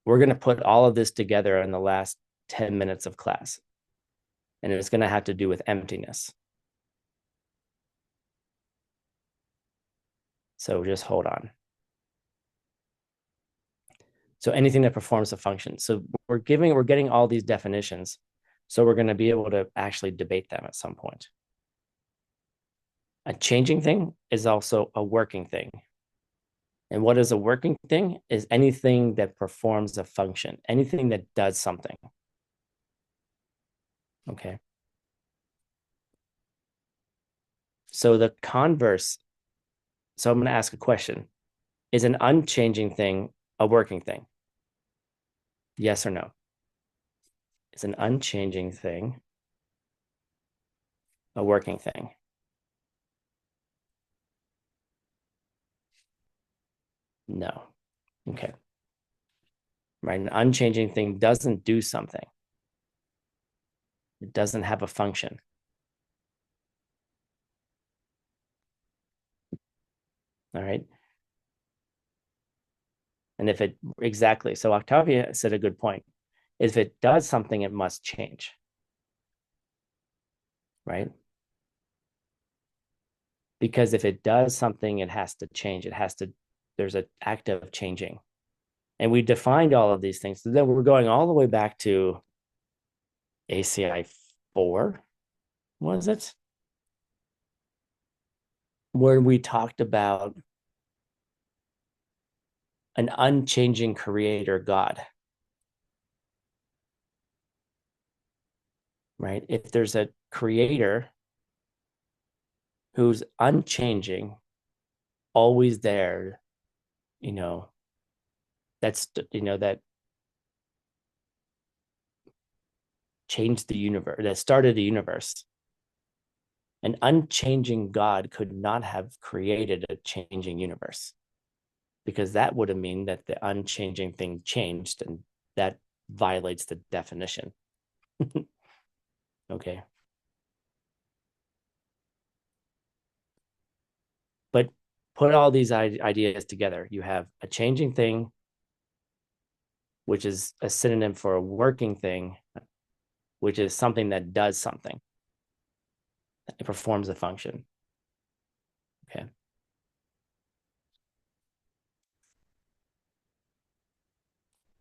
We're going to put all of this together in the last 10 minutes of class. And it's going to have to do with emptiness. So just hold on. So anything that performs a function. So we're getting all these definitions. So we're going to be able to actually debate them at some point. A changing thing is also a working thing. And what is a working thing is anything that performs a function, anything that does something. Okay. So the converse, so I'm going to ask a question. Is an unchanging thing a working thing? Yes or no? Is an unchanging thing a working thing? No. Okay. Right. An unchanging thing doesn't do something. It doesn't have a function. All right. And if it exactly, so Octavia said a good point. If it does something, it must change. Right. Because if it does something, it has to change. It has to, there's an act of changing. And we defined all of these things. So then we're going all the way back to ACI 4, was it? Where we talked about an unchanging creator God, right? If there's a creator who's unchanging, always there, you know, that's, that changed the universe, that started the universe. An unchanging God could not have created a changing universe because that would have mean that the unchanging thing changed, and that violates the definition. Okay. But put all these ideas together. You have a changing thing, which is a synonym for a working thing, which is something that does something. It performs a function. Okay.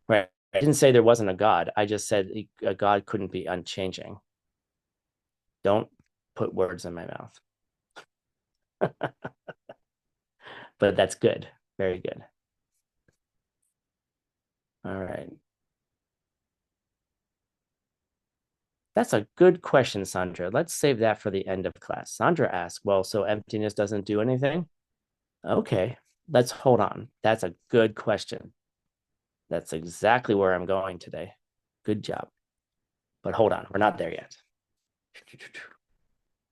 Right. I didn't say there wasn't a God. I just said a God couldn't be unchanging. Don't put words in my mouth. But that's good. Very good. All right. That's a good question, Sandra. Let's save that for the end of class. Sandra asked, well, so emptiness doesn't do anything? Okay, let's hold on. That's a good question. That's exactly where I'm going today. Good job. But hold on, we're not there yet.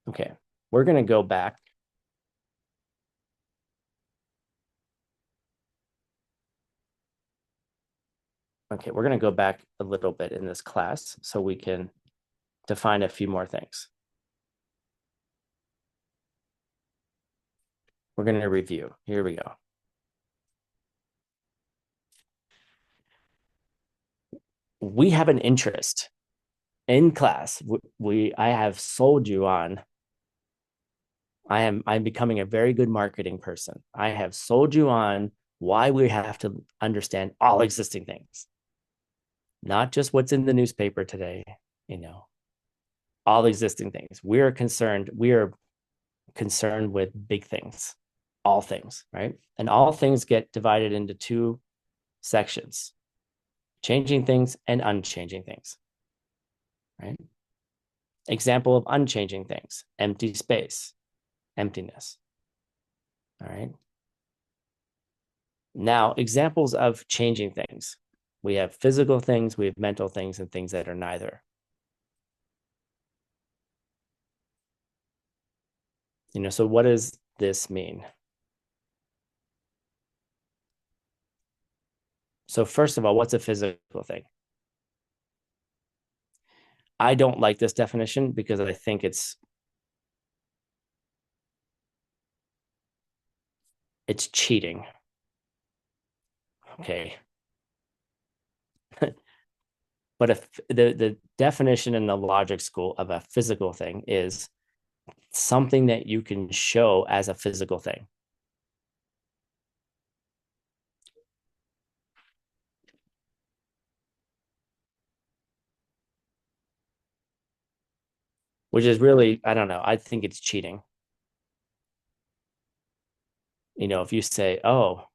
Okay, we're going to go back. Okay, we're going to go back a little bit in this class so we can define a few more things. We're going to review. Here we go. We have an interest in class. I have sold you on I'm becoming a very good marketing person. I have sold you on why we have to understand all existing things, not just what's in the newspaper today, you know, all existing things. We are concerned with big things, all things, right? And all things get divided into two sections: changing things and unchanging things, right? Example of unchanging things: empty space, emptiness. All right. Now, examples of changing things: we have physical things, we have mental things, and things that are neither. So what does this mean? So first of all, what's a physical thing? I don't like this definition because I think it's cheating. Okay. But if the definition in the logic school of a physical thing is something that you can show as a physical thing. Which is really, I don't know, I think it's cheating. If you say, oh,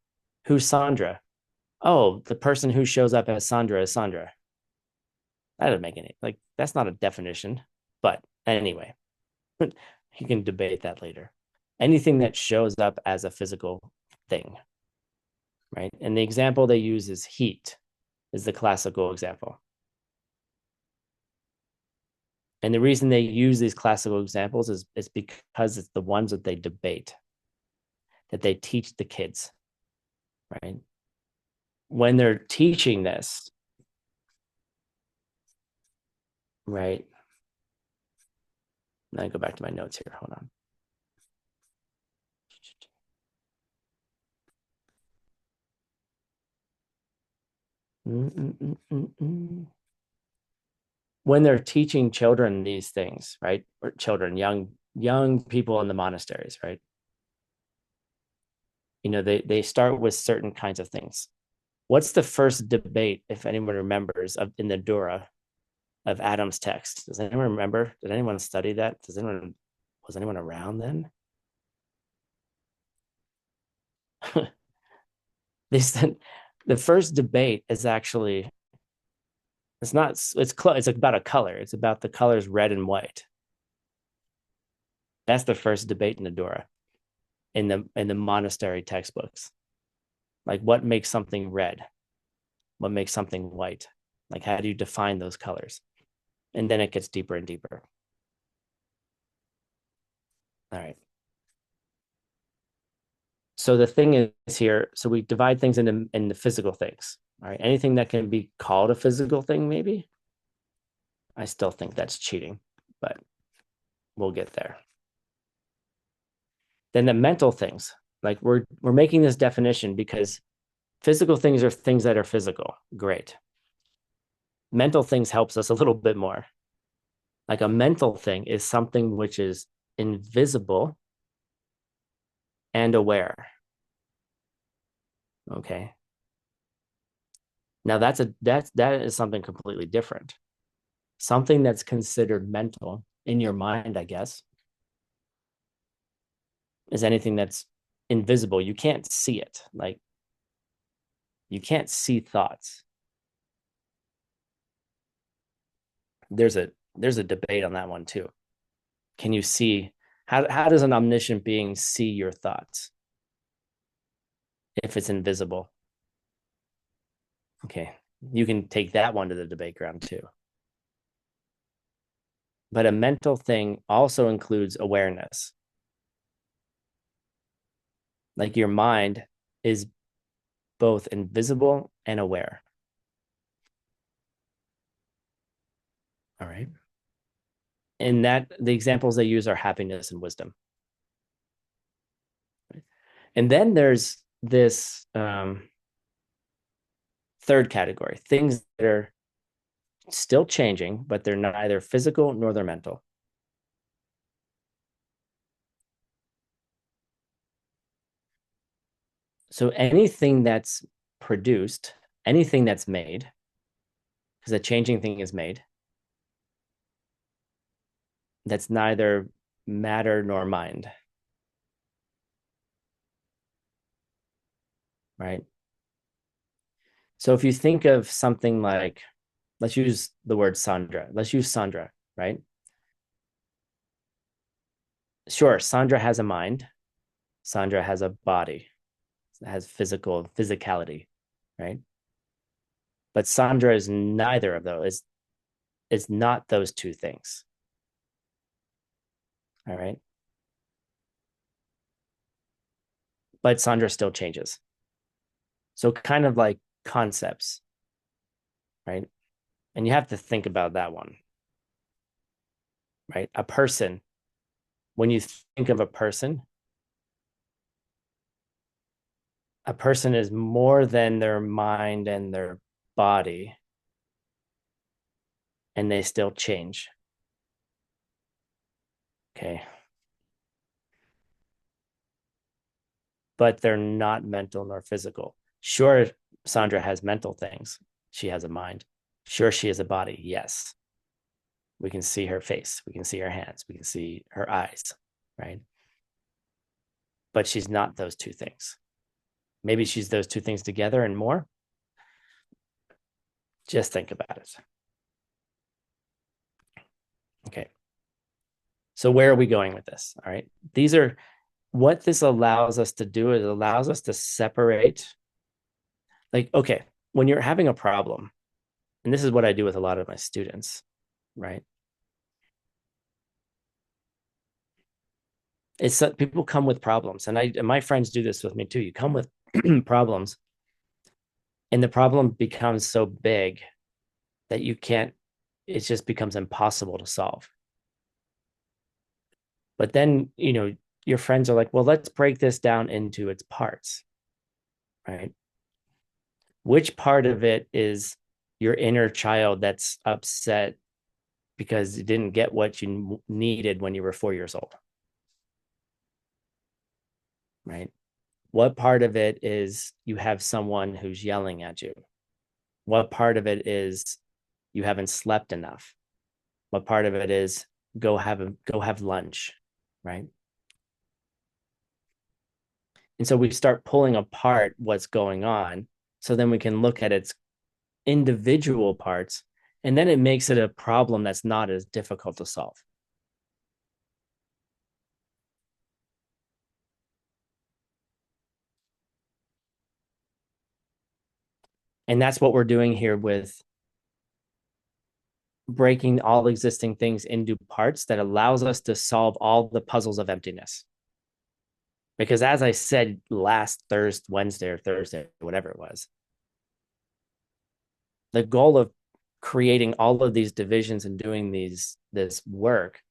who's Sandra? Oh, the person who shows up as Sandra is Sandra. That doesn't make any, like, that's not a definition. But anyway, you can debate that later. Anything that shows up as a physical thing, right? And the example they use is heat, is the classical example. And the reason they use these classical examples is because it's the ones that they debate, that they teach the kids, right? When they're teaching this, right? Let me go back to my notes here. Hold on. When they're teaching children these things, right? Or children, young people in the monasteries, right? They start with certain kinds of things. What's the first debate, if anyone remembers, in the Dura of Adam's text? Does anyone remember? Did anyone study that? Was anyone around then? The first debate is actually, it's about a color. It's about the colors red and white. That's the first debate in the Dura, in the monastery textbooks. Like, what makes something red? What makes something white? Like, how do you define those colors? And then it gets deeper and deeper. All right. So the thing is here, so we divide things into physical things. All right. Anything that can be called a physical thing, maybe. I still think that's cheating, but we'll get there. Then the mental things, like we're making this definition because physical things are things that are physical. Great. Mental things helps us a little bit more. Like, a mental thing is something which is invisible and aware. Okay. Now that is something completely different. Something that's considered mental in your mind, I guess, is anything that's invisible. You can't see it. Like, you can't see thoughts. There's a debate on that one too. Can you see, how does an omniscient being see your thoughts if it's invisible? Okay, you can take that one to the debate ground too. But a mental thing also includes awareness. Like, your mind is both invisible and aware. All right. And that the examples they use are happiness and wisdom. And then there's this third category: things that are still changing, but they're neither physical nor they're mental. So anything that's produced, anything that's made, because a changing thing is made, that's neither matter nor mind, right? So if you think of something like, let's use the word Sandra. Let's use Sandra, right? Sure, Sandra has a mind. Sandra has a body, has physicality, right? But Sandra is neither of those. It's not those two things. All right. But Sandra still changes. So kind of like concepts, right? And you have to think about that one, right? A person, when you think of a person is more than their mind and their body, and they still change. Okay. But they're not mental nor physical. Sure, Sandra has mental things. She has a mind. Sure, she has a body. Yes. We can see her face. We can see her hands. We can see her eyes, right? But she's not those two things. Maybe she's those two things together and more. Just think about it. Okay. So where are we going with this? All right. These are what this allows us to do. Is it allows us to separate. Like, okay, when you're having a problem, and this is what I do with a lot of my students, right? It's that people come with problems, and my friends do this with me too. You come with problems, and the problem becomes so big that you can't. It just becomes impossible to solve. But then your friends are like, well, let's break this down into its parts, right? Which part of it is your inner child that's upset because you didn't get what you needed when you were 4 years old, right? What part of it is you have someone who's yelling at you? What part of it is you haven't slept enough? What part of it is go have lunch, right? And so we start pulling apart what's going on, so then we can look at its individual parts, and then it makes it a problem that's not as difficult to solve. And that's what we're doing here with breaking all existing things into parts that allows us to solve all the puzzles of emptiness. Because as I said last Thursday, Wednesday or Thursday, whatever it was, the goal of creating all of these divisions and doing this work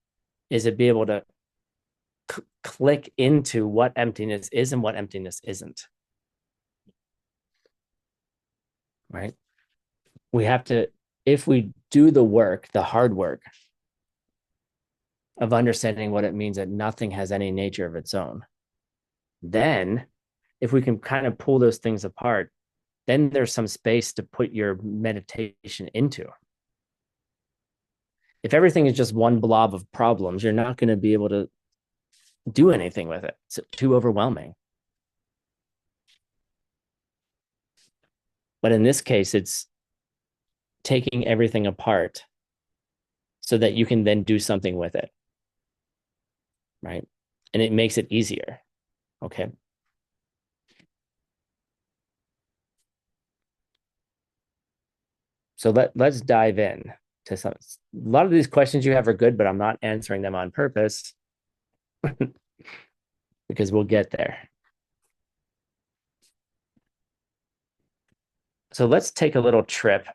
is to be able to click into what emptiness is and what emptiness isn't. Right? We have to, if we do the work, the hard work of understanding what it means that nothing has any nature of its own, then if we can kind of pull those things apart, then there's some space to put your meditation into. If everything is just one blob of problems, you're not going to be able to do anything with it. It's too overwhelming. But in this case, it's taking everything apart so that you can then do something with it. Right? And it makes it easier. Okay. So let's dive in to some. A lot of these questions you have are good, but I'm not answering them on purpose because we'll get there. So let's take a little trip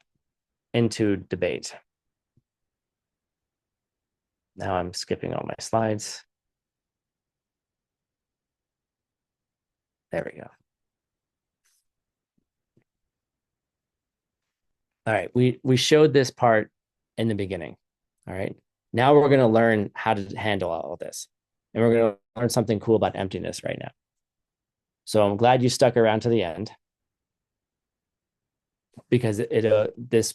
into debate. Now I'm skipping all my slides. There we go. All right, we showed this part in the beginning. All right. Now we're going to learn how to handle all of this. And we're going to learn something cool about emptiness right now. So I'm glad you stuck around to the end because this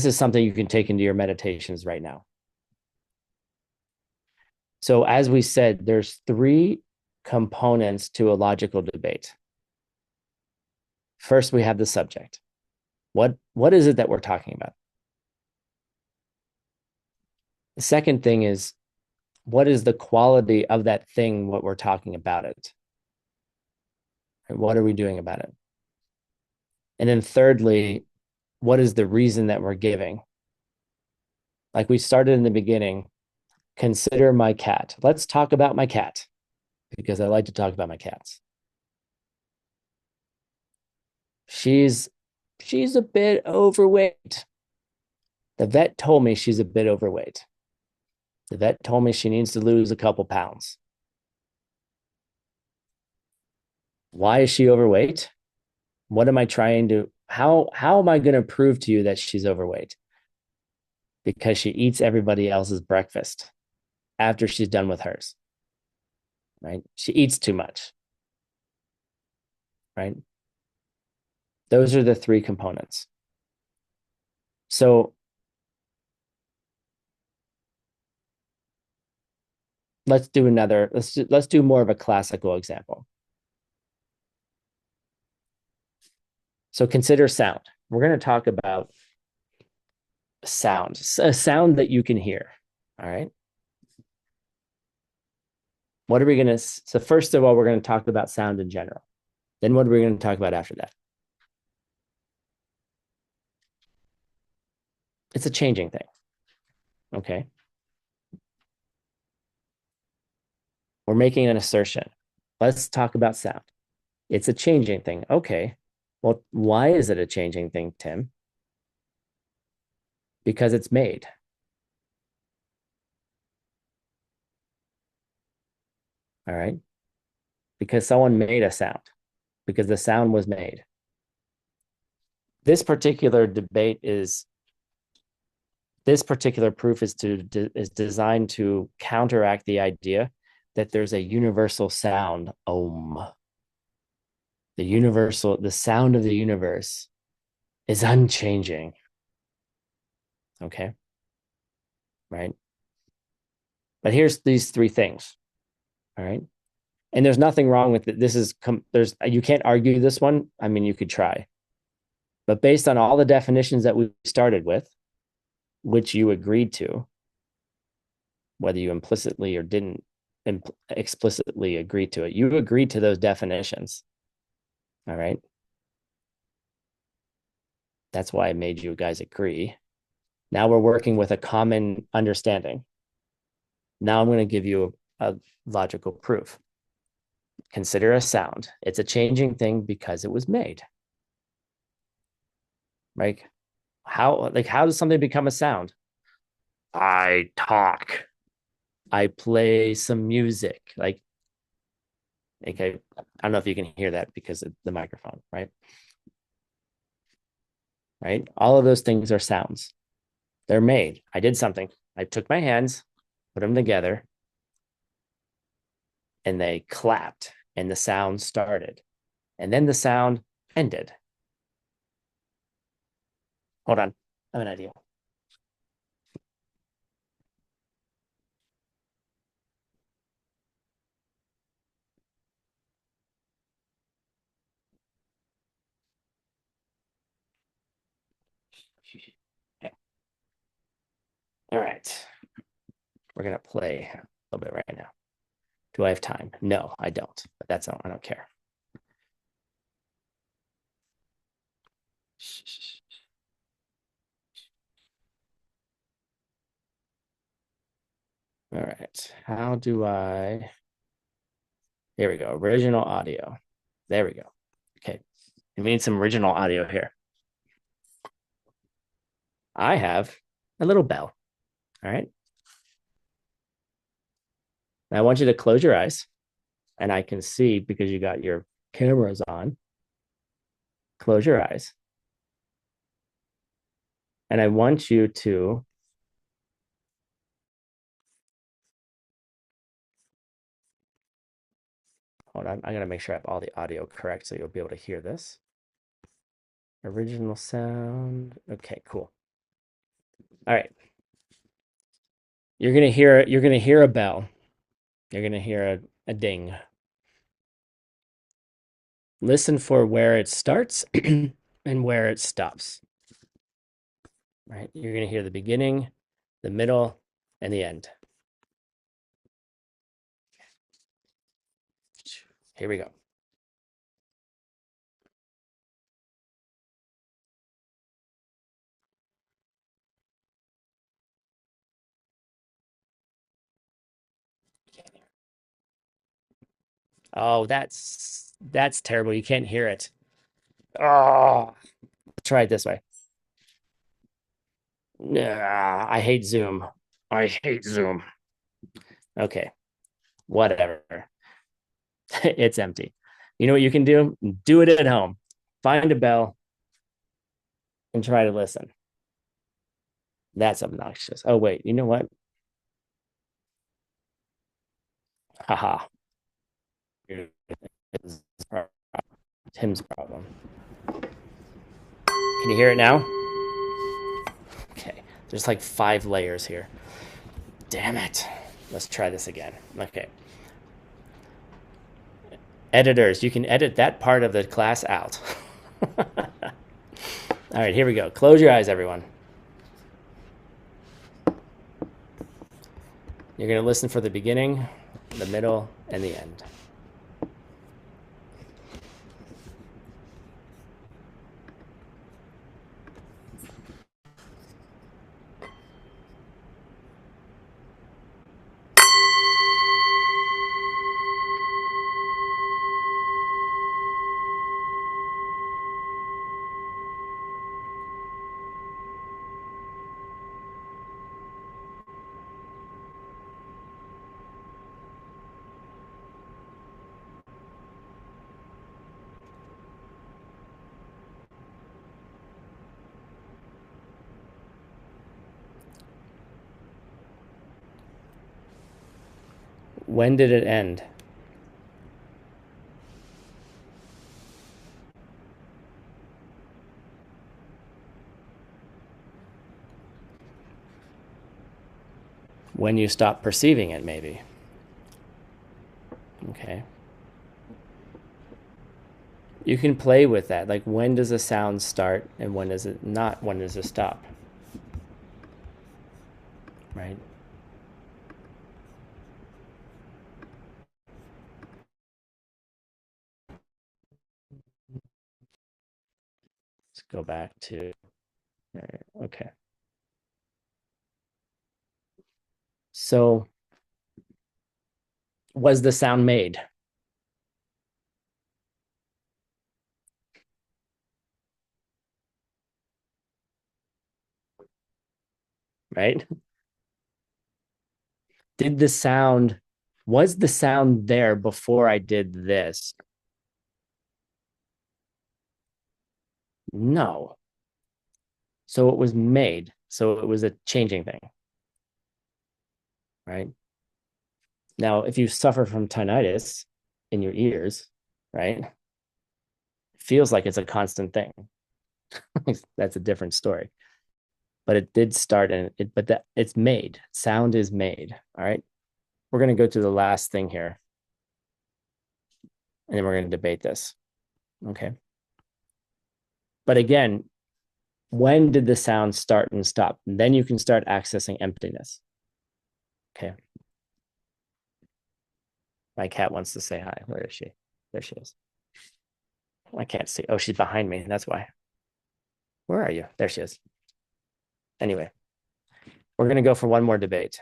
is something you can take into your meditations right now. So as we said, there's three components to a logical debate. First, we have the subject. What is it that we're talking about? The second thing is, what is the quality of that thing, what we're talking about it? What are we doing about it? And then thirdly, what is the reason that we're giving? Like we started in the beginning, consider my cat. Let's talk about my cat because I like to talk about my cats. She's a bit overweight. The vet told me she's a bit overweight. The vet told me she needs to lose a couple pounds. Why is she overweight? What am I trying to how am I going to prove to you that she's overweight? Because she eats everybody else's breakfast after she's done with hers. Right? She eats too much. Right? Those are the three components. So let's do more of a classical example. So consider sound. We're going to talk about sound, a sound that you can hear. All right. What are we going to, so first of all, we're going to talk about sound in general. Then what are we going to talk about after that? It's a changing thing. Okay. We're making an assertion. Let's talk about sound. It's a changing thing. Okay. Well, why is it a changing thing, Tim? Because it's made. All right. Because someone made a sound, because the sound was made. This particular debate is this particular proof is designed to counteract the idea that there's a universal sound, om. The sound of the universe is unchanging. Okay. Right. But here's these three things. All right. And there's nothing wrong with it. You can't argue this one. I mean, you could try. But based on all the definitions that we started with, which you agreed to, whether you implicitly or didn't explicitly agree to it, you agreed to those definitions. All right. That's why I made you guys agree. Now we're working with a common understanding. Now I'm going to give you a logical proof. Consider a sound. It's a changing thing because it was made. Right? How does something become a sound? I talk. I play some music. I don't know if you can hear that because of the microphone, right? Right? All of those things are sounds. They're made. I did something. I took my hands, put them together, and they clapped, and the sound started. And then the sound ended. Hold on. I have an idea. Okay. All right. We're going to play a little bit right now. Do I have time? No, I don't. But I don't care. All right. How do I? Here we go. Original audio. There we go. Okay. We need some original audio here. I have a little bell. All right. And I want you to close your eyes. And I can see because you got your cameras on. Close your eyes. And I want you to Hold on, I gotta make sure I have all the audio correct so you'll be able to hear this. Original sound. Okay, cool. All right. You're gonna hear a bell. You're gonna hear a ding. Listen for where it starts and where it stops. Right? You're gonna hear the beginning, the middle, and the end. Here we go. Oh, that's terrible. You can't hear it. Oh, try it this way. I hate Zoom. I hate Zoom. Okay, whatever. It's empty. You know what you can do? Do it at home. Find a bell and try to listen. That's obnoxious. Oh, wait. You know what? Haha. It's Tim's problem. Can you hear it now? Okay. There's like 5 layers here. Damn it. Let's try this again. Okay. Editors, you can edit that part of the class out. All right, here we go. Close your eyes, everyone. You're going to listen for the beginning, the middle, and the end. When did it end? When you stop perceiving it, maybe. Okay. You can play with that. Like, when does a sound start and when does it not? When does it stop? Right? Let's go back to, okay. So, was the sound made? Right? Was the sound there before I did this? No. So it was made. So it was a changing thing. Right? Now, if you suffer from tinnitus in your ears, right? It feels like it's a constant thing. That's a different story. But it did start and it's made. Sound is made. All right. We're going to go to the last thing here. And then we're going to debate this. Okay. But again, when did the sound start and stop? And then you can start accessing emptiness. Okay. My cat wants to say hi. Where is she? There she is. I can't see. Oh, she's behind me. That's why. Where are you? There she is. Anyway, we're going to go for one more debate.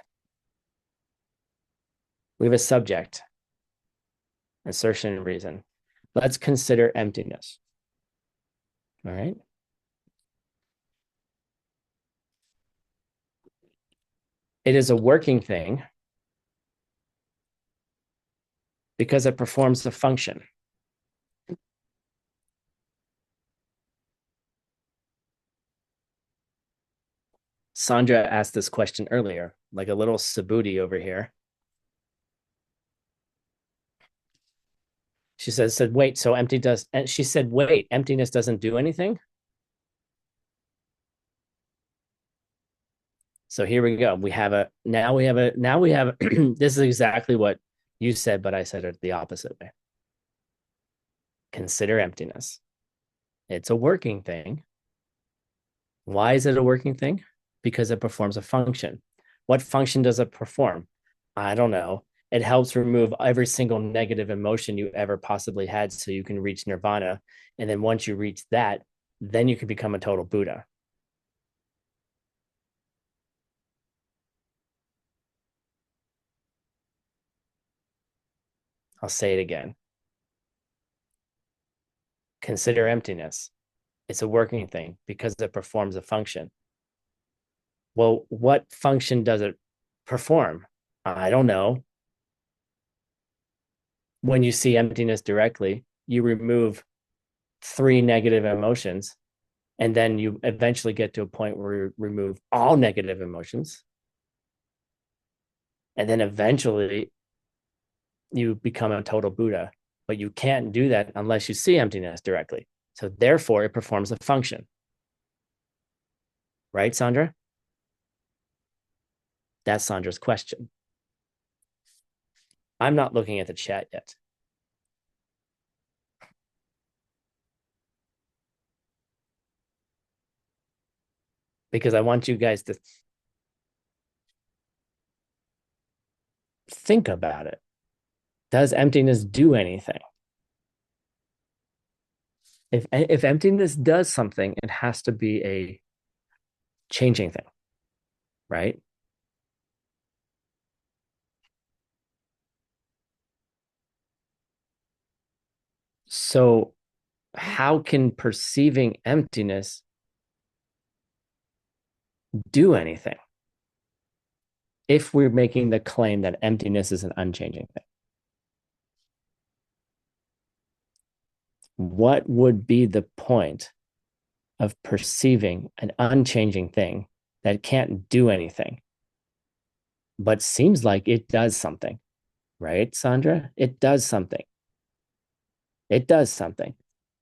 We have a subject, assertion and reason. Let's consider emptiness. All right. It is a working thing because it performs a function. Sandra asked this question earlier, like a little Subhuti over here. She said, wait, so empty does, and she said, wait, emptiness doesn't do anything? So here we go. Now we have, this is exactly what you said, but I said it the opposite way. Consider emptiness. It's a working thing. Why is it a working thing? Because it performs a function. What function does it perform? I don't know. It helps remove every single negative emotion you ever possibly had so you can reach nirvana. And then once you reach that, then you can become a total Buddha. I'll say it again. Consider emptiness. It's a working thing because it performs a function. Well, what function does it perform? I don't know. When you see emptiness directly, you remove three negative emotions, and then you eventually get to a point where you remove all negative emotions. And then eventually you become a total Buddha. But you can't do that unless you see emptiness directly. So therefore, it performs a function. Right, Sandra? That's Sandra's question. I'm not looking at the chat yet. Because I want you guys to think about it. Does emptiness do anything? If emptiness does something, it has to be a changing thing, right? So how can perceiving emptiness do anything if we're making the claim that emptiness is an unchanging thing? What would be the point of perceiving an unchanging thing that can't do anything, but seems like it does something, right, Sandra? It does something. It does something.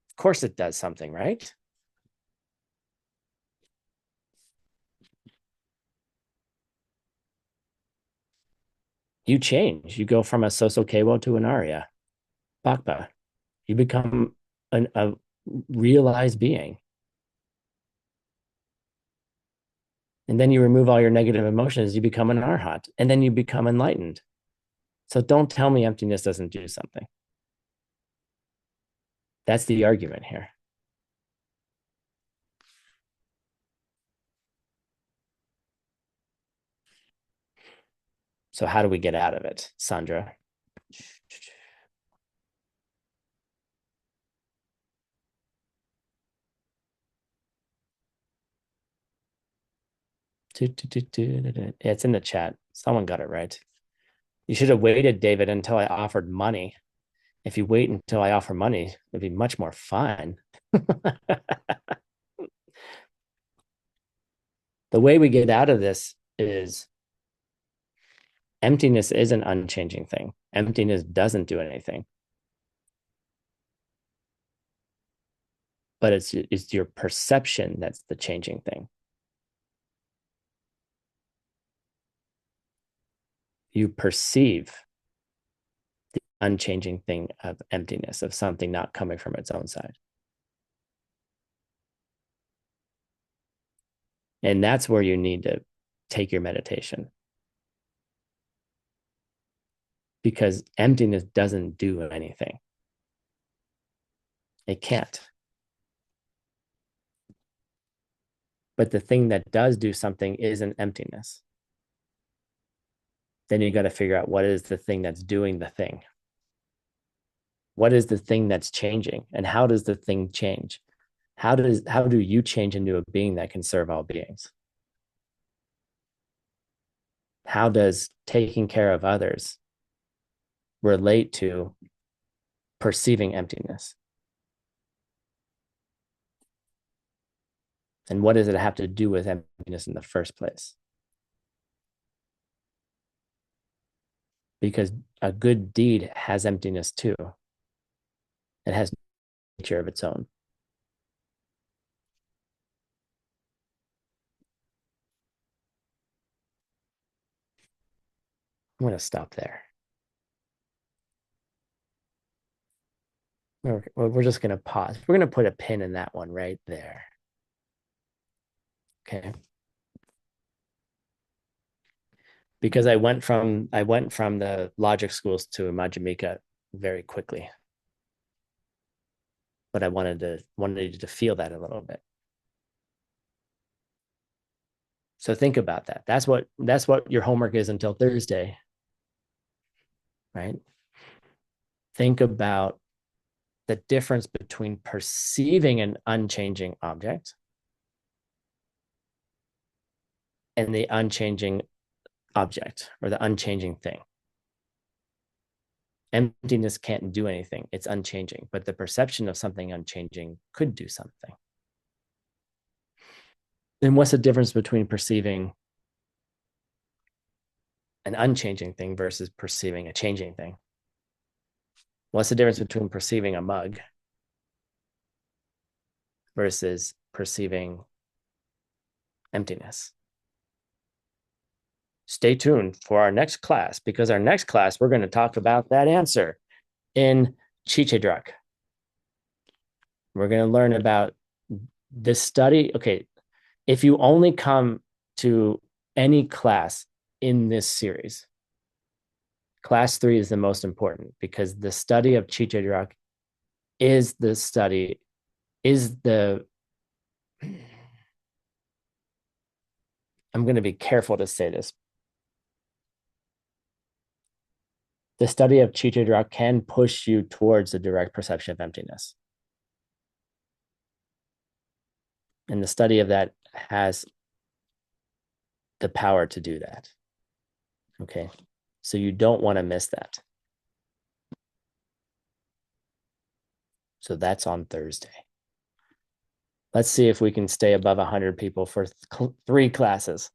Of course, it does something, right? You change. You go from a Soso Kewo to an Arya, Bakpa. You become a realized being. And then you remove all your negative emotions, you become an arhat, and then you become enlightened. So don't tell me emptiness doesn't do something. That's the argument here. So how do we get out of it, Sandra? It's in the chat. Someone got it right. You should have waited, David, until I offered money. If you wait until I offer money, it'd be much more fun. The way we get out of this is emptiness is an unchanging thing. Emptiness doesn't do anything. But it's your perception that's the changing thing. You perceive the unchanging thing of emptiness, of something not coming from its own side. And that's where you need to take your meditation. Because emptiness doesn't do anything. It can't. But the thing that does do something is an emptiness. Then you got to figure out what is the thing that's doing the thing. What is the thing that's changing? And how does the thing change? How do you change into a being that can serve all beings? How does taking care of others relate to perceiving emptiness? And what does it have to do with emptiness in the first place? Because a good deed has emptiness too. It has nature of its own. I'm going to stop there. We're just going to pause. We're going to put a pin in that one right there. Okay. Because I went from the logic schools to Madhyamika very quickly. But I wanted you to feel that a little bit. So think about that. That's what your homework is until Thursday. Right? Think about the difference between perceiving an unchanging object and the unchanging object or the unchanging thing. Emptiness can't do anything. It's unchanging, but the perception of something unchanging could do something. And what's the difference between perceiving an unchanging thing versus perceiving a changing thing? What's the difference between perceiving a mug versus perceiving emptiness? Stay tuned for our next class, because our next class, we're going to talk about that answer in Chichedrak. We're going to learn about this study. Okay, if you only come to any class in this series, class 3 is the most important, because the study of Chichedrak is the I'm going to be careful to say this. The study of Chichedrak can push you towards the direct perception of emptiness. And the study of that has the power to do that. Okay. So you don't want to miss that. So that's on Thursday. Let's see if we can stay above 100 people for 3 classes.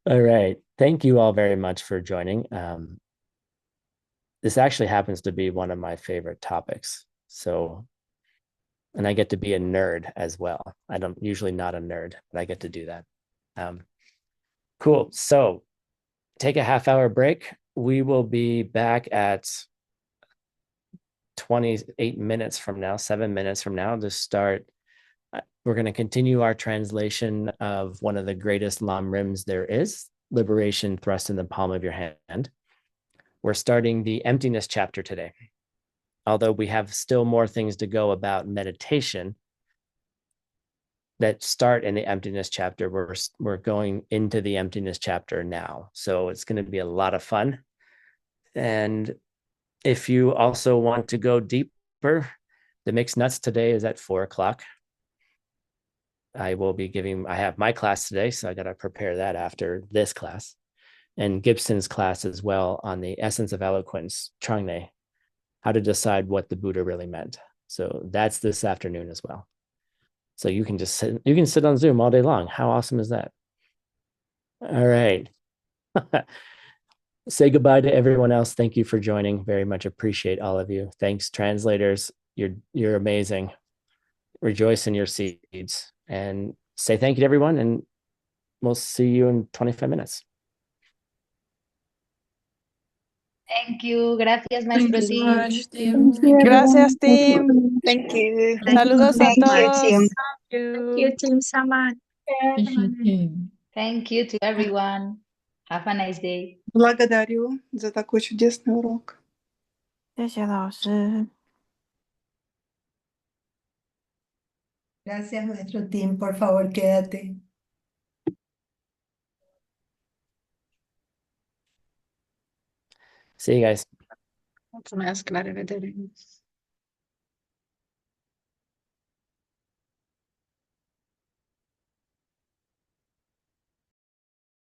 All right. Thank you all very much for joining. This actually happens to be one of my favorite topics. So, and I get to be a nerd as well. I don't usually not a nerd, but I get to do that. Cool. So take a half-hour break. We will be back at 28 minutes from now, 7 minutes from now to start. We're going to continue our translation of one of the greatest Lam Rims there is, Liberation Thrust in the Palm of Your Hand. We're starting the emptiness chapter today. Although we have still more things to go about meditation that start in the emptiness chapter, we're going into the emptiness chapter now. So it's going to be a lot of fun. And if you also want to go deeper, the mixed nuts today is at 4:00. I have my class today, so I got to prepare that after this class. And Gibson's class as well on the essence of eloquence, Changne, how to decide what the Buddha really meant. So that's this afternoon as well. So you can sit on Zoom all day long. How awesome is that? All right. Say goodbye to everyone else. Thank you for joining. Very much appreciate all of you. Thanks, translators. You're amazing. Rejoice in your seeds and say thank you to everyone. And we'll see you in 25 minutes. Thank you. Gracias, Maestro Tim. Gracias, Tim. Thank you. Saludos a todos. Thank you, Tim Saman. Thank you to everyone. Have a nice day. Благодарю за такой чудесный урок. 谢谢老师。 Gracias, maestro Tim. Por favor, quédate. See you guys. Mulțumesc, la revedere.